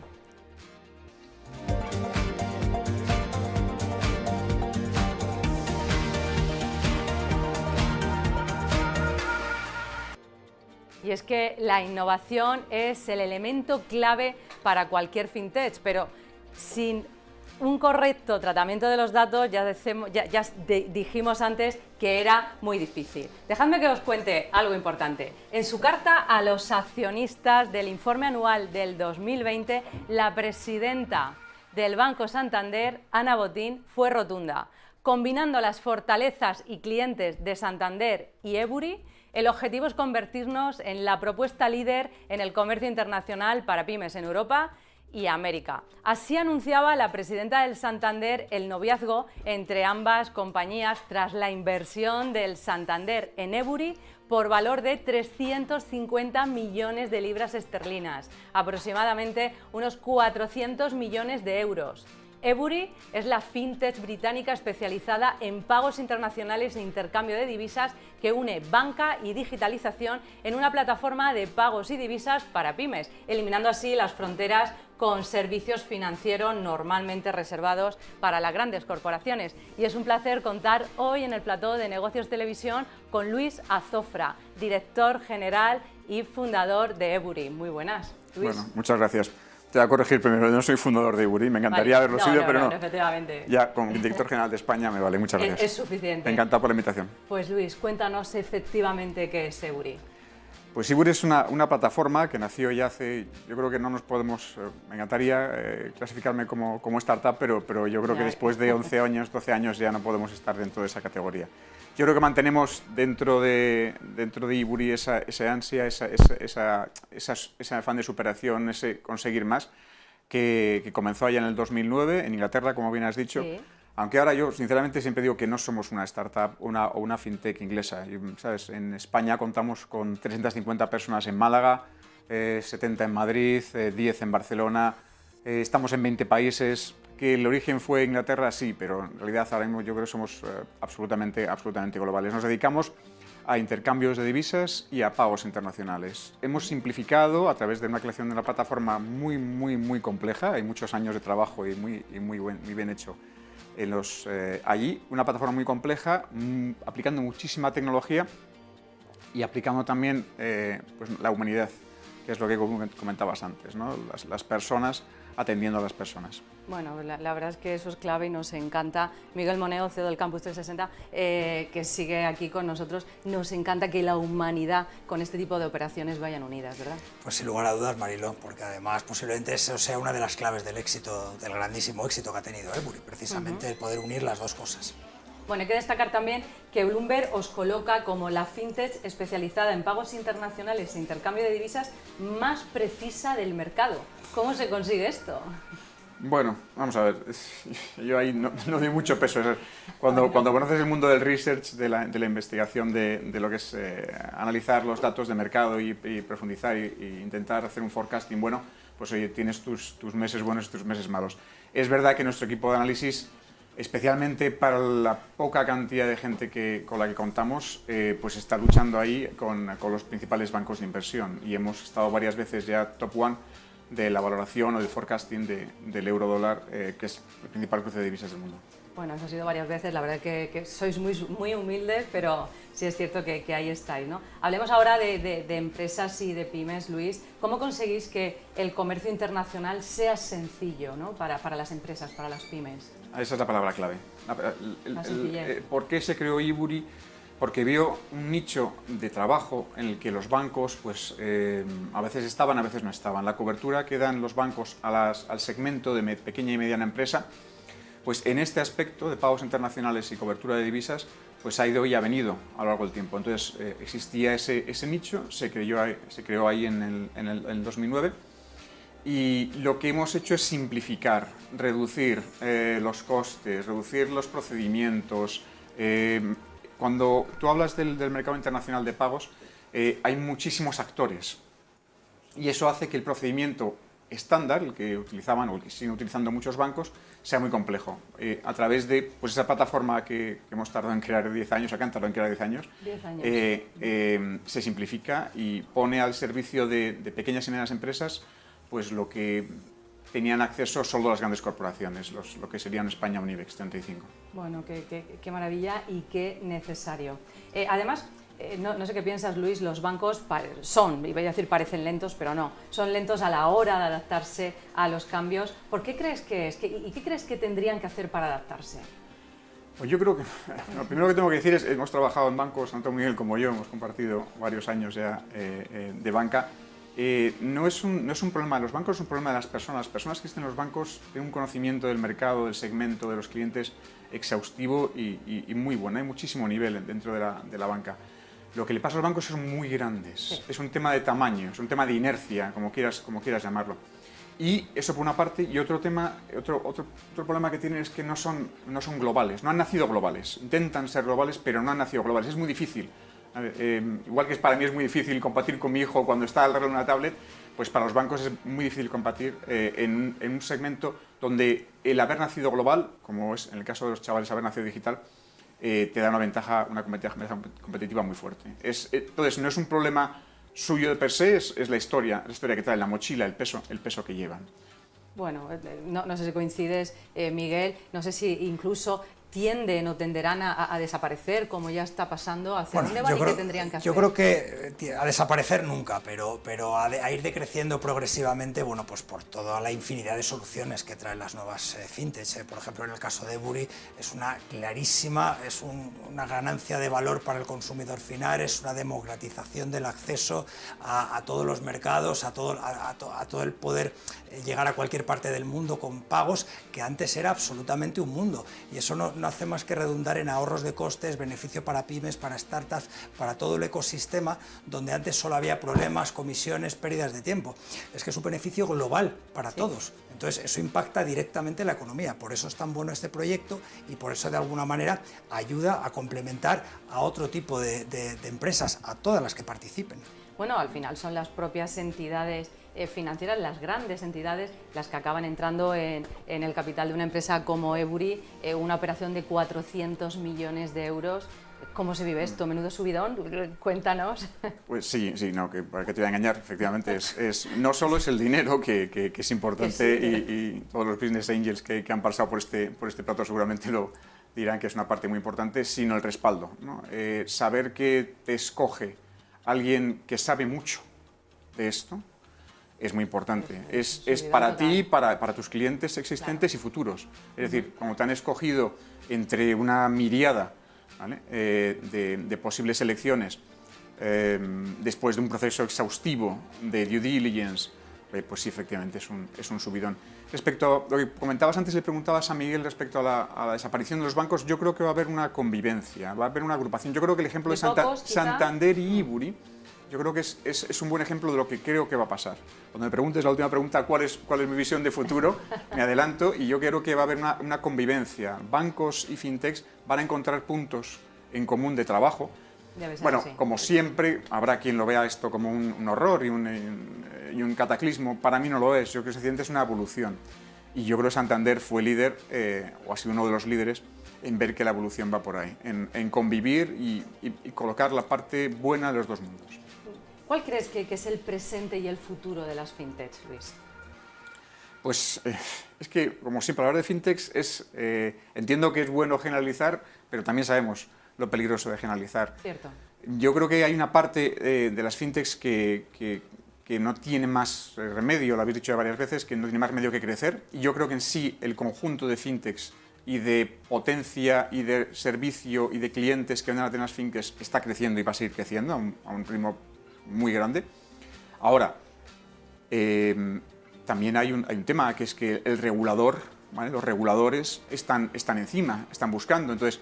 Y es que la innovación es el elemento clave para cualquier fintech, pero sin un correcto tratamiento de los datos ya dijimos antes que era muy difícil. Dejadme que os cuente algo importante. En su carta a los accionistas del informe anual del 2020, la presidenta del Banco Santander, Ana Botín, fue rotunda. Combinando las fortalezas y clientes de Santander y Ebury, El objetivo es convertirnos en la propuesta líder en el comercio internacional para pymes en Europa y América. Así anunciaba la presidenta del Santander el noviazgo entre ambas compañías tras la inversión del Santander en Ebury por valor de 350 millones de libras esterlinas, aproximadamente unos 400 millones de euros. Ebury es la fintech británica especializada en pagos internacionales e intercambio de divisas que une banca y digitalización en una plataforma de pagos y divisas para pymes, eliminando así las fronteras con servicios financieros normalmente reservados para las grandes corporaciones. Y es un placer contar hoy en el plató de Negocios Televisión con Luis Azofra, director general y fundador de Ebury. Muy buenas, Luis. Bueno, muchas gracias. Te voy a corregir primero, no soy fundador de Ebury, me encantaría haberlo sido, pero no. Efectivamente. Ya con director general de España me vale, muchas gracias. Es suficiente. Encantado por la invitación. Pues Luis, cuéntanos efectivamente qué es Ebury. Pues Ebury es una plataforma que nació ya hace, yo creo que no nos podemos, me encantaría clasificarme como startup, pero yo creo que después de 11 años, 12 años ya no podemos estar dentro de esa categoría. Yo creo que mantenemos dentro de Ebury esa ansia, ese afán de superación, ese conseguir más, que comenzó allá en el 2009 en Inglaterra, como bien has dicho. Sí. Aunque ahora yo, sinceramente, siempre digo que no somos una startup o una fintech inglesa. ¿Sabes? En España contamos con 350 personas en Málaga, 70 en Madrid, 10 en Barcelona. Estamos en 20 países. Que el origen fue Inglaterra, sí, pero en realidad ahora mismo yo creo que somos absolutamente globales. Nos dedicamos a intercambios de divisas y a pagos internacionales. Hemos simplificado a través de una creación de una plataforma muy compleja. Hay muchos años de trabajo y muy bien hecho allí. Una plataforma muy compleja, aplicando muchísima tecnología y aplicando también pues, la humanidad, que es lo que comentabas antes, ¿no? Las personas atendiendo a las personas. Bueno, la verdad es que eso es clave y nos encanta. Miguel Moneo, CEO del Campus 360, que sigue aquí con nosotros, nos encanta que la humanidad con este tipo de operaciones vayan unidas, ¿verdad? Pues sin lugar a dudas, Marilo, porque además posiblemente eso sea una de las claves del éxito, del grandísimo éxito que ha tenido Ebury, precisamente el poder unir las dos cosas. Bueno, hay que destacar también que Bloomberg os coloca como la fintech especializada en pagos internacionales e intercambio de divisas más precisa del mercado. ¿Cómo se consigue esto? Bueno, vamos a ver, yo ahí no doy mucho peso. Cuando conoces el mundo del research, de la investigación, de lo que es analizar los datos de mercado y profundizar y intentar hacer un forecasting bueno, pues oye, tienes tus meses buenos y tus meses malos. Es verdad que nuestro equipo de análisis, especialmente para la poca cantidad de gente con la que contamos, pues está luchando ahí con los principales bancos de inversión y hemos estado varias veces ya top one de la valoración o del forecasting del euro-dólar, que es el principal cruce de divisas del mundo. Bueno, eso ha sido varias veces, la verdad que sois muy humildes, pero sí es cierto que ahí estáis, ¿no? Hablemos ahora de empresas y de pymes, Luis. ¿Cómo conseguís que el comercio internacional sea sencillo, ¿no? para las empresas, para las pymes? Esa es la palabra clave. ¿Por qué se creó Ebury? Porque vio un nicho de trabajo en el que los bancos pues, a veces estaban, a veces no estaban. La cobertura que dan los bancos al segmento de pequeña y mediana empresa, pues en este aspecto de pagos internacionales y cobertura de divisas, pues ha ido y ha venido a lo largo del tiempo. Entonces existía ese nicho, se creó ahí en el 2009, y lo que hemos hecho es simplificar, reducir los costes, reducir los procedimientos. Cuando tú hablas del mercado internacional de pagos, hay muchísimos actores y eso hace que el procedimiento estándar, el que utilizaban o el que siguen utilizando muchos bancos, sea muy complejo. A través de pues, esa plataforma que hemos tardado en crear 10 años, acá han tardado en crear 10 años, se simplifica y pone al servicio de pequeñas y medianas empresas pues, lo que tenían acceso solo las grandes corporaciones, lo que sería en España un IBEX 35. Bueno, qué maravilla y qué necesario. Además, no sé qué piensas, Luis, los bancos iba a decir parecen lentos, pero no, son lentos a la hora de adaptarse a los cambios. ¿Por qué crees que es? ¿Y qué crees que tendrían que hacer para adaptarse? Pues yo creo que lo primero que tengo que decir es hemos trabajado en bancos, tanto Miguel como yo, hemos compartido varios años ya de banca. No es un problema de los bancos, es un problema de las personas. Las personas que estén en los bancos tienen un conocimiento del mercado, del segmento, de los clientes exhaustivo y muy bueno. Hay muchísimo nivel dentro de la banca. Lo que le pasa a los bancos son muy grandes. Sí. Es un tema de tamaño, es un tema de inercia, como quieras llamarlo. Y eso por una parte, y otro problema que tienen es que no son globales, no han nacido globales. Intentan ser globales, pero no han nacido globales. Es muy difícil. A ver, igual que para mí es muy difícil competir con mi hijo cuando está alrededor de una tablet, pues para los bancos es muy difícil competir en un segmento donde el haber nacido global, como es en el caso de los chavales haber nacido digital, te da una ventaja competitiva muy fuerte. Entonces, no es un problema suyo de per se, es la historia que trae, la mochila, el peso que llevan. Bueno, no sé si coincides, Miguel, no sé si incluso tienden o tenderán a desaparecer, como ya está pasando. ¿Hacia dónde van y qué tendrían que hacer? Yo creo que a desaparecer nunca, pero a ir decreciendo progresivamente, bueno, pues por toda la infinidad de soluciones que traen las nuevas fintech. Por ejemplo, en el caso de Ebury es una clarísima, una ganancia de valor para el consumidor final, es una democratización del acceso a todos los mercados, a todo el poder llegar a cualquier parte del mundo con pagos, que antes era absolutamente un mundo, y eso no hace más que redundar en ahorros de costes, beneficio para pymes, para startups, para todo el ecosistema, donde antes solo había problemas, comisiones, pérdidas de tiempo. Es que es un beneficio global para todos. Entonces eso impacta directamente en la economía, por eso es tan bueno este proyecto y por eso de alguna manera ayuda a complementar a otro tipo de empresas, a todas las que participen. Bueno, al final son las propias entidades financieras, las grandes entidades, las que acaban entrando en el capital de una empresa como Ebury, una operación de 400 millones de euros. ¿Cómo se vive esto? ¿Menudo subidón? Cuéntanos. Pues sí, no, que para qué te voy a engañar, efectivamente, no solo es el dinero que es importante, y todos los business angels que han pasado por este plato seguramente lo dirán que es una parte muy importante, sino el respaldo, ¿no? Saber que te escoge alguien que sabe mucho de esto es muy importante. Es para ti, para tus clientes existentes y futuros. Es decir, cuando te han escogido entre una miriada, ¿vale?, de posibles elecciones, después de un proceso exhaustivo de due diligence, pues sí, efectivamente es un subidón. Respecto a lo que comentabas antes, le preguntabas a Miguel respecto a la desaparición de los bancos. Yo creo que va a haber una convivencia, va a haber una agrupación. Yo creo que el ejemplo de Santander y Ebury, yo creo que es un buen ejemplo de lo que creo que va a pasar. Cuando me preguntes la última pregunta, ¿cuál es mi visión de futuro?, me adelanto, y yo creo que va a haber una convivencia. Bancos y fintechs van a encontrar puntos en común de trabajo. Bueno, así. Como siempre, habrá quien lo vea esto como un horror y un cataclismo. Para mí no lo es. Yo creo que sencillamente es una evolución. Y yo creo que Santander fue líder, o ha sido uno de los líderes, en ver que la evolución va por ahí, en convivir y colocar la parte buena de los dos mundos. ¿Cuál crees que es el presente y el futuro de las fintechs, Luis? Pues es que, como siempre, hablar de fintechs entiendo que es bueno generalizar, pero también sabemos lo peligroso de generalizar. Cierto. Yo creo que hay una parte de las fintechs que no tiene más remedio, lo habéis dicho ya varias veces, que no tiene más remedio que crecer, y yo creo que en sí el conjunto de fintechs y de potencia y de servicio y de clientes que van a tener las fintechs está creciendo y va a seguir creciendo a un ritmo muy grande. Ahora, también hay un tema, que es que el regulador, ¿vale?, los reguladores están encima, están buscando. Entonces,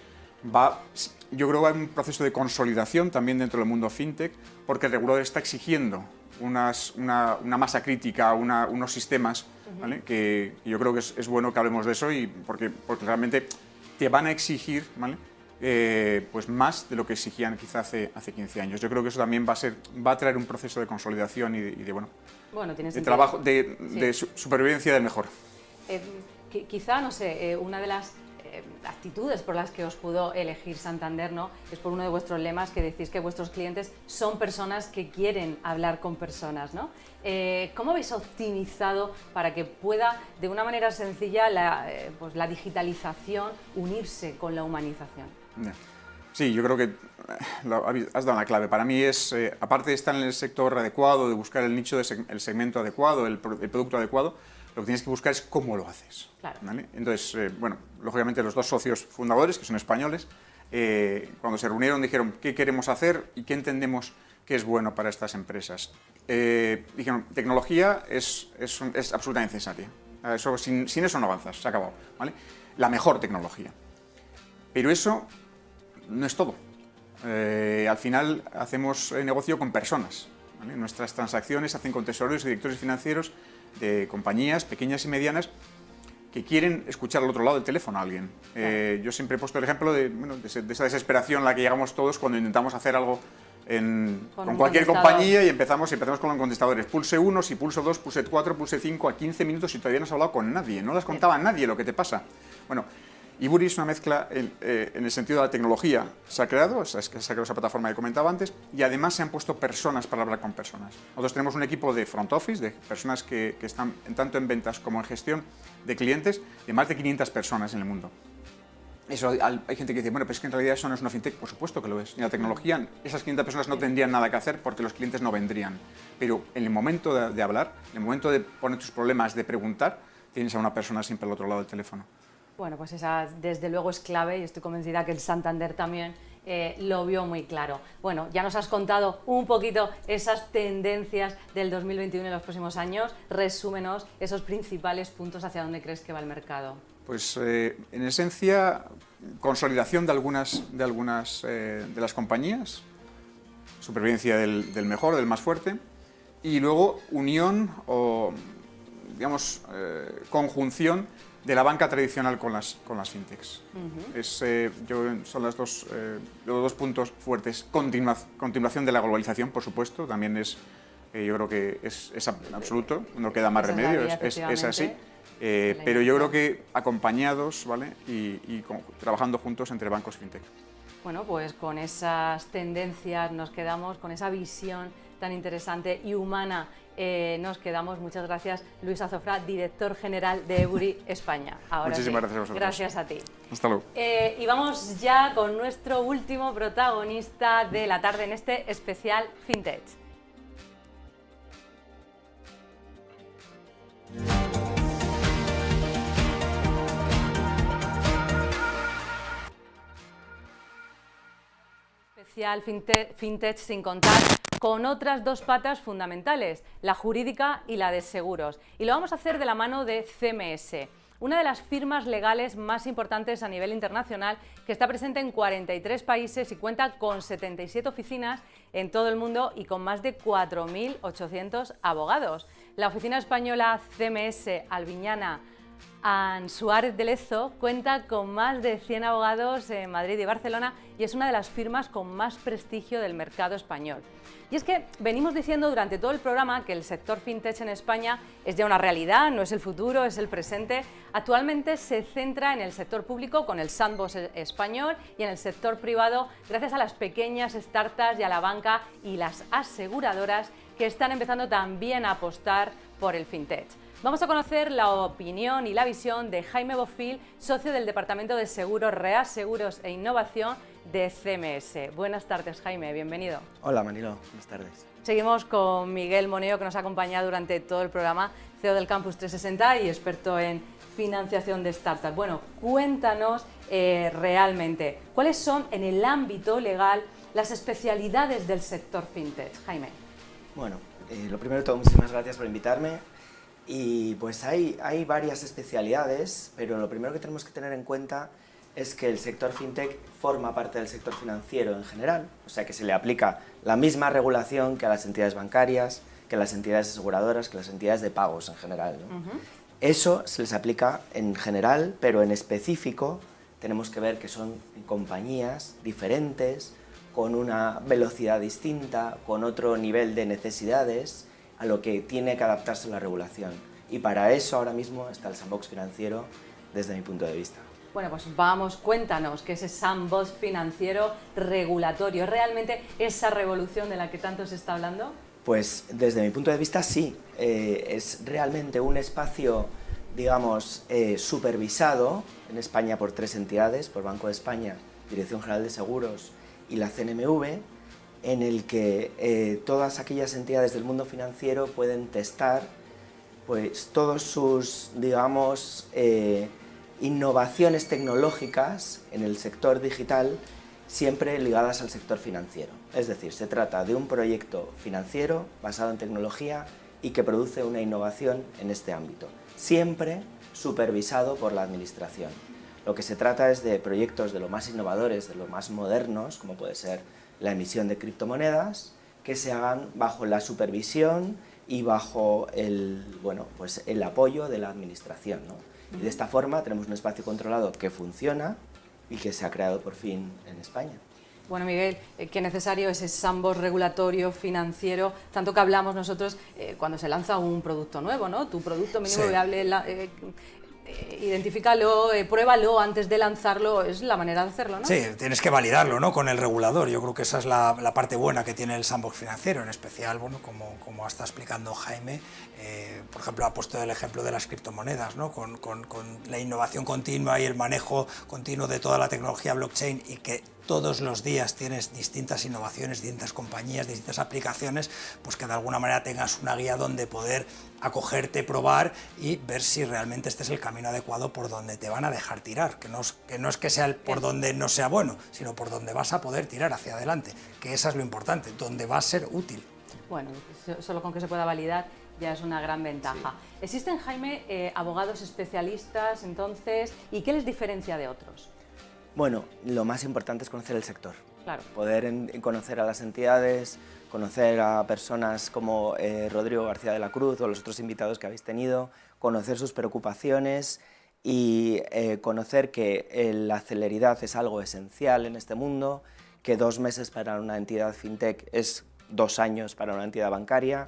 yo creo que va a haber un proceso de consolidación también dentro del mundo fintech, porque el regulador está exigiendo una masa crítica, unos sistemas, ¿vale?, que yo creo que es bueno que hablemos de eso, y porque realmente te van a exigir, ¿vale?, pues más de lo que exigían quizá hace 15 años. Yo creo que eso también va a traer un proceso de consolidación y de trabajo, de supervivencia del mejor. Quizá, no sé, una de las actitudes por las que os pudo elegir Santander, ¿no?, es por uno de vuestros lemas, que decís que vuestros clientes son personas que quieren hablar con personas, ¿no? ¿Cómo habéis optimizado para que pueda, de una manera sencilla, la digitalización unirse con la humanización? Sí, yo creo que has dado la clave. Para mí aparte de estar en el sector adecuado, de buscar el nicho, el segmento adecuado, el producto adecuado, lo que tienes que buscar es cómo lo haces. Claro. ¿Vale? Entonces, lógicamente los dos socios fundadores, que son españoles, cuando se reunieron dijeron qué queremos hacer y qué entendemos que es bueno para estas empresas. Dijeron, tecnología es absolutamente necesaria. Eso, sin eso no avanzas, se ha acabado, ¿vale? La mejor tecnología. Pero eso no es todo. Al final hacemos negocio con personas, ¿vale? Nuestras transacciones se hacen con tesoreros y directores financieros de compañías pequeñas y medianas que quieren escuchar al otro lado del teléfono a alguien. Yo siempre he puesto el ejemplo de esa desesperación en la que llegamos todos cuando intentamos hacer algo con cualquier compañía y empezamos con los contestadores. Pulse 1, si pulso 2, pulse 4, pulse 5, a 15 minutos y todavía no has hablado con nadie, no les contaba a nadie lo que te pasa. Bueno, Iburi es una mezcla en el sentido de la tecnología. Se ha creado esa plataforma que comentaba antes, y además se han puesto personas para hablar con personas. Nosotros tenemos un equipo de front office, de personas que están tanto en ventas como en gestión de clientes, de más de 500 personas en el mundo. Eso, hay gente que dice, bueno, pero es que en realidad eso no es una fintech. Por supuesto que lo es. En la tecnología, esas 500 personas no tendrían nada que hacer porque los clientes no vendrían. Pero en el momento de hablar, en el momento de poner tus problemas, de preguntar, tienes a una persona siempre al otro lado del teléfono. Bueno, pues esa desde luego es clave y estoy convencida que el Santander también lo vio muy claro. Bueno, ya nos has contado un poquito esas tendencias del 2021 y los próximos años. Resúmenos esos principales puntos hacia dónde crees que va el mercado. Pues en esencia, consolidación de algunas de las compañías, supervivencia del mejor, del más fuerte, y luego unión o, digamos, conjunción de la banca tradicional con las fintechs. Son los dos puntos fuertes. Continuación de la globalización, por supuesto, también yo creo que es absoluto, no queda más remedio, es así. Pero yo creo que acompañados, ¿vale? y trabajando juntos entre bancos y fintech. Bueno, pues con esas tendencias nos quedamos, con esa visión tan interesante y humana nos quedamos. Muchas gracias, Luis Azofra, director general de Ebury España. Muchísimas gracias a vosotros. Gracias a ti. Hasta luego. Y vamos ya con nuestro último protagonista de la tarde en este especial FinTech. Especial FinTech sin contar con otras dos patas fundamentales, la jurídica y la de seguros. Y lo vamos a hacer de la mano de CMS, una de las firmas legales más importantes a nivel internacional, que está presente en 43 países y cuenta con 77 oficinas en todo el mundo y con más de 4.800 abogados. La oficina española CMS Albiñana Suárez de Lezo cuenta con más de 100 abogados en Madrid y Barcelona y es una de las firmas con más prestigio del mercado español. Y es que venimos diciendo durante todo el programa que el sector fintech en España es ya una realidad, no es el futuro, es el presente. Actualmente se centra en el sector público con el Sandbox español y en el sector privado gracias a las pequeñas startups y a la banca y las aseguradoras que están empezando también a apostar por el fintech. Vamos a conocer la opinión y la visión de Jaime Bofill, socio del Departamento de Seguros, Reaseguros e Innovación de CMS. Buenas tardes, Jaime, bienvenido. Hola, Manilo, buenas tardes. Seguimos con Miguel Moneo, que nos ha acompañado durante todo el programa, CEO del Campus 360 y experto en financiación de startups. Bueno, cuéntanos realmente, ¿cuáles son en el ámbito legal las especialidades del sector fintech, Jaime? Bueno, lo primero de todo, muchísimas gracias por invitarme. Y pues hay varias especialidades, pero lo primero que tenemos que tener en cuenta es que el sector fintech forma parte del sector financiero en general, o sea que se le aplica la misma regulación que a las entidades bancarias, que a las entidades aseguradoras, que a las entidades de pagos en general, ¿no? Eso se les aplica en general, pero en específico tenemos que ver que son compañías diferentes, con una velocidad distinta, con otro nivel de necesidades, a lo que tiene que adaptarse la regulación. Y para eso ahora mismo está el sandbox financiero desde mi punto de vista. Bueno, pues vamos, cuéntanos qué es ese sandbox financiero regulatorio. ¿Es realmente esa revolución de la que tanto se está hablando? Pues desde mi punto de vista sí, es realmente un espacio, digamos, supervisado en España por tres entidades, por Banco de España, Dirección General de Seguros y la CNMV, en el que todas aquellas entidades del mundo financiero pueden testar pues, todos sus, digamos, innovaciones tecnológicas en el sector digital, siempre ligadas al sector financiero. Es decir, se trata de un proyecto financiero basado en tecnología y que produce una innovación en este ámbito, siempre supervisado por la Administración. Lo que se trata es de proyectos de lo más innovadores, de lo más modernos, como puede ser la emisión de criptomonedas, que se hagan bajo la supervisión y bajo el apoyo de la administración, ¿no? Y de esta forma tenemos un espacio controlado que funciona y que se ha creado por fin en España. Bueno, Miguel, qué necesario es ese sandbox regulatorio, financiero, tanto que hablamos nosotros cuando se lanza un producto nuevo, ¿no? Tu producto mínimo viable, identifícalo, pruébalo antes de lanzarlo, es la manera de hacerlo, ¿no? Sí, tienes que validarlo, ¿no?, con el regulador. Yo creo que esa es la parte buena que tiene el sandbox financiero, en especial, bueno, como está explicando Jaime, por ejemplo, ha puesto el ejemplo de las criptomonedas, ¿no?, con la innovación continua y el manejo continuo de toda la tecnología blockchain, y que todos los días tienes distintas innovaciones, distintas compañías, distintas aplicaciones, pues que de alguna manera tengas una guía donde poder acogerte, probar y ver si realmente este es el camino adecuado por donde te van a dejar tirar, que no es que sea el por donde no sea bueno, sino por donde vas a poder tirar hacia adelante, que eso es lo importante, donde va a ser útil. Bueno, solo con que se pueda validar ya es una gran ventaja. Sí. ¿Existen, Jaime, abogados especialistas, entonces, y qué les diferencia de otros? Bueno, lo más importante es conocer el sector. Claro. Poder conocer a las entidades, conocer a personas como Rodrigo García de la Cruz o los otros invitados que habéis tenido, conocer sus preocupaciones y conocer que la celeridad es algo esencial en este mundo, que 2 meses para una entidad fintech es 2 años para una entidad bancaria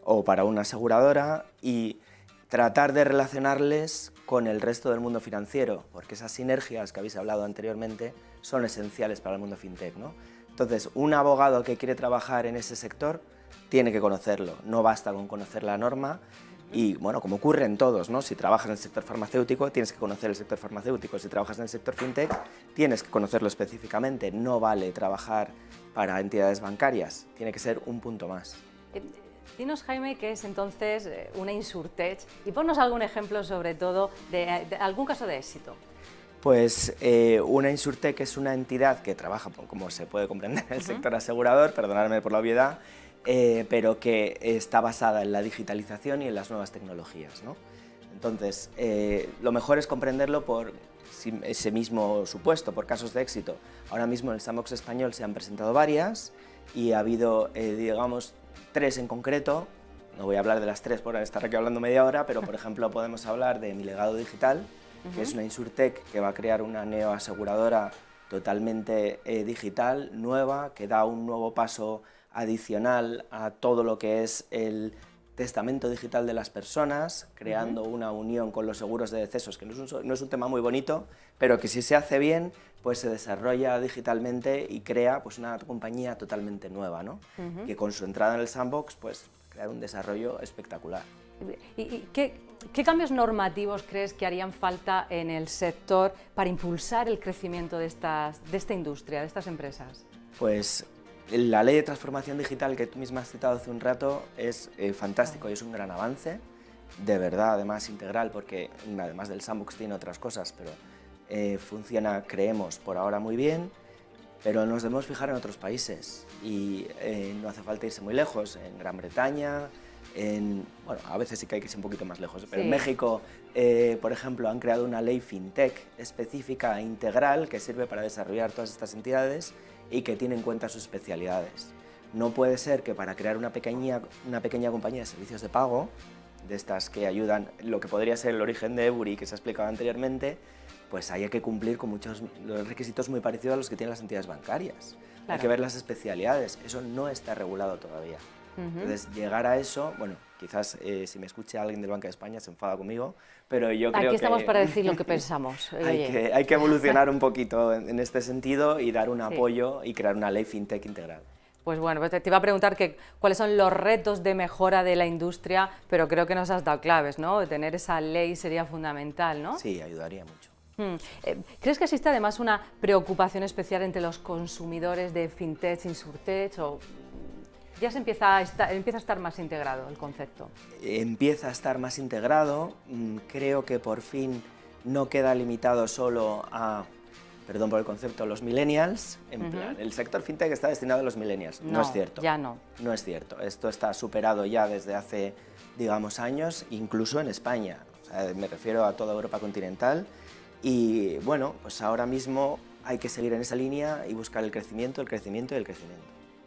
o para una aseguradora, y tratar de relacionarles con el resto del mundo financiero, porque esas sinergias que habéis hablado anteriormente son esenciales para el mundo fintech, ¿no? Entonces, un abogado que quiere trabajar en ese sector tiene que conocerlo, no basta con conocer la norma. Y bueno, como ocurre en todos, ¿no? Si trabajas en el sector farmacéutico, tienes que conocer el sector farmacéutico. Si trabajas en el sector fintech, tienes que conocerlo específicamente. No vale trabajar para entidades bancarias, tiene que ser un punto más. Dinos, Jaime, qué es entonces una Insurtech, y ponnos algún ejemplo, sobre todo, de algún caso de éxito. Pues una Insurtech es una entidad que trabaja, como se puede comprender, en el sector asegurador, perdonadme por la obviedad, pero que está basada en la digitalización y en las nuevas tecnologías, ¿no? Entonces, lo mejor es comprenderlo por ese mismo supuesto, por casos de éxito. Ahora mismo en el sandbox español se han presentado varias y ha habido, digamos, 3 en concreto. No voy a hablar de las 3 por estar aquí hablando media hora, pero por ejemplo podemos hablar de Mi Legado Digital, que es una Insurtech que va a crear una neoaseguradora totalmente digital, nueva, que da un nuevo paso adicional a todo lo que es el testamento digital de las personas, creando una unión con los seguros de decesos, que no es un tema muy bonito, pero que si se hace bien, pues se desarrolla digitalmente y crea pues una compañía totalmente nueva, ¿no? Que con su entrada en el sandbox, pues crear un desarrollo espectacular. ¿Y qué cambios normativos crees que harían falta en el sector para impulsar el crecimiento de esta industria, de estas empresas? Pues la ley de transformación digital que tú misma has citado hace un rato es fantástico y es un gran avance, de verdad, además integral, porque además del sandbox tiene otras cosas, pero funciona, creemos, por ahora muy bien, pero nos debemos fijar en otros países y no hace falta irse muy lejos, en Gran Bretaña, bueno, a veces sí que hay que irse un poquito más lejos, pero sí. En México, por ejemplo, han creado una ley fintech específica e integral que sirve para desarrollar todas estas entidades y que tiene en cuenta sus especialidades. No puede ser que para crear una pequeña compañía de servicios de pago, de estas que ayudan, lo que podría ser el origen de Ebury, que se ha explicado anteriormente, pues haya que cumplir con los requisitos muy parecidos a los que tienen las entidades bancarias. Claro. Hay que ver las especialidades, eso no está regulado todavía. Entonces, llegar a eso, bueno, quizás si me escucha alguien del Banco de España se enfada conmigo, pero yo creo que... Aquí estamos para decir lo que pensamos. Hay que evolucionar un poquito en este sentido y dar un apoyo y crear una ley fintech integral. Pues bueno, te iba a preguntar cuáles son los retos de mejora de la industria, pero creo que nos has dado claves, ¿no? Tener esa ley sería fundamental, ¿no? Sí, ayudaría mucho. ¿Crees que existe además una preocupación especial entre los consumidores de fintech, insurtech, o ya se empieza a estar más integrado el concepto? Empieza a estar más integrado, creo que por fin no queda limitado solo a, perdón por el concepto, los millennials, en plan, el sector fintech está destinado a los millennials, no es cierto. Ya no. No es cierto, esto está superado ya desde hace, digamos, años, incluso en España, o sea, me refiero a toda Europa continental, Y bueno, pues ahora mismo hay que seguir en esa línea y buscar el crecimiento, el crecimiento y el crecimiento.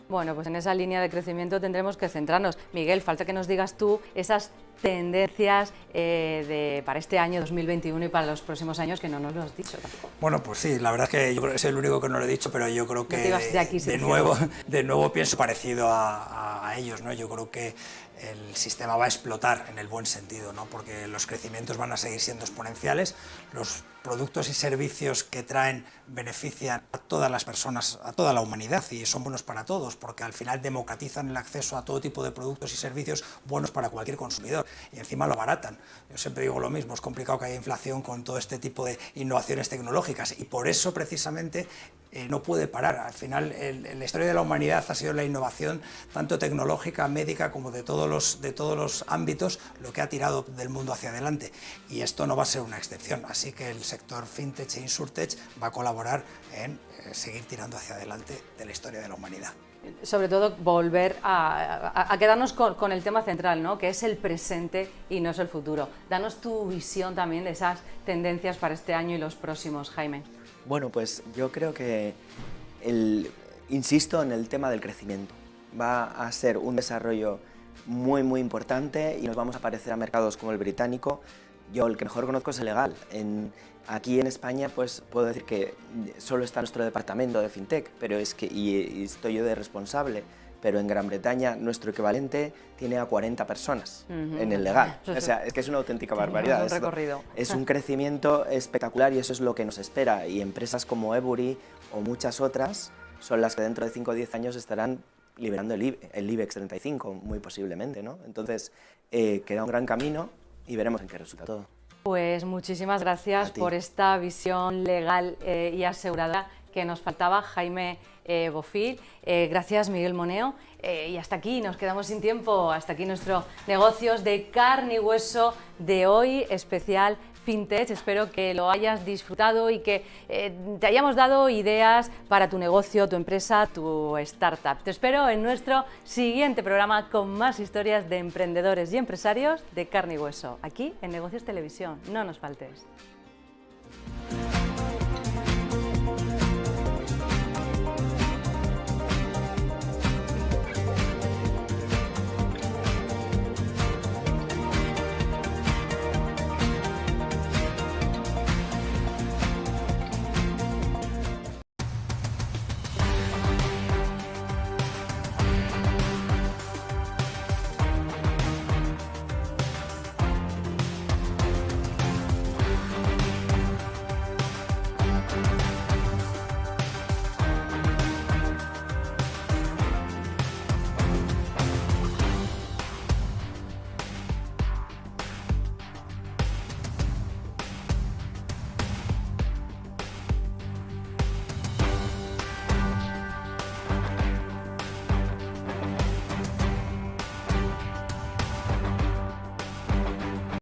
Bueno, pues en esa línea de crecimiento tendremos que centrarnos. Miguel, falta que nos digas tú esas tendencias para este año 2021 y para los próximos años, que no nos lo has dicho tampoco. Bueno, pues sí, la verdad es que yo creo que soy el único que no lo he dicho, pero yo creo que de nuevo pienso parecido a ellos, ¿no? Yo creo que el sistema va a explotar en el buen sentido, ¿no? Porque los crecimientos van a seguir siendo exponenciales, los productos y servicios que traen benefician a todas las personas, a toda la humanidad, y son buenos para todos, porque al final democratizan el acceso a todo tipo de productos y servicios buenos para cualquier consumidor, y encima lo abaratan. Yo siempre digo lo mismo, es complicado que haya inflación con todo este tipo de innovaciones tecnológicas, y por eso precisamente no puede parar. Al final, la historia de la humanidad ha sido la innovación, tanto tecnológica, médica, como de todos los ámbitos, lo que ha tirado del mundo hacia adelante. Y esto no va a ser una excepción. Así que el sector FinTech e InsurTech va a colaborar en seguir tirando hacia adelante de la historia de la humanidad. Sobre todo volver a quedarnos con el tema central, ¿no? Que es el presente y no es el futuro. Danos tu visión también de esas tendencias para este año y los próximos, Jaime. Bueno, pues yo creo que, insisto en el tema del crecimiento. Va a ser un desarrollo muy, muy importante y nos vamos a parecer a mercados como el británico. Yo el que mejor conozco es el legal. Aquí en España pues puedo decir que solo está nuestro departamento de FinTech, pero es que, y estoy yo de responsable, pero en Gran Bretaña nuestro equivalente tiene a 40 personas en el legal. O sea, es que es una auténtica barbaridad. Un recorrido. Es un crecimiento espectacular y eso es lo que nos espera. Y empresas como Ebury o muchas otras son las que dentro de 5 o 10 años estarán liberando el IBEX 35, muy posiblemente, ¿no? Entonces, queda un gran camino y veremos en qué resulta todo. Pues muchísimas gracias por esta visión legal y aseguradora que nos faltaba, Jaime Bofill. Gracias, Miguel Moneo. Y hasta aquí, nos quedamos sin tiempo. Hasta aquí nuestro Negocios de Carne y Hueso de hoy, especial FinTech. Espero que lo hayas disfrutado y que te hayamos dado ideas para tu negocio, tu empresa, tu startup. Te espero en nuestro siguiente programa con más historias de emprendedores y empresarios de carne y hueso, aquí en Negocios Televisión. No nos faltes.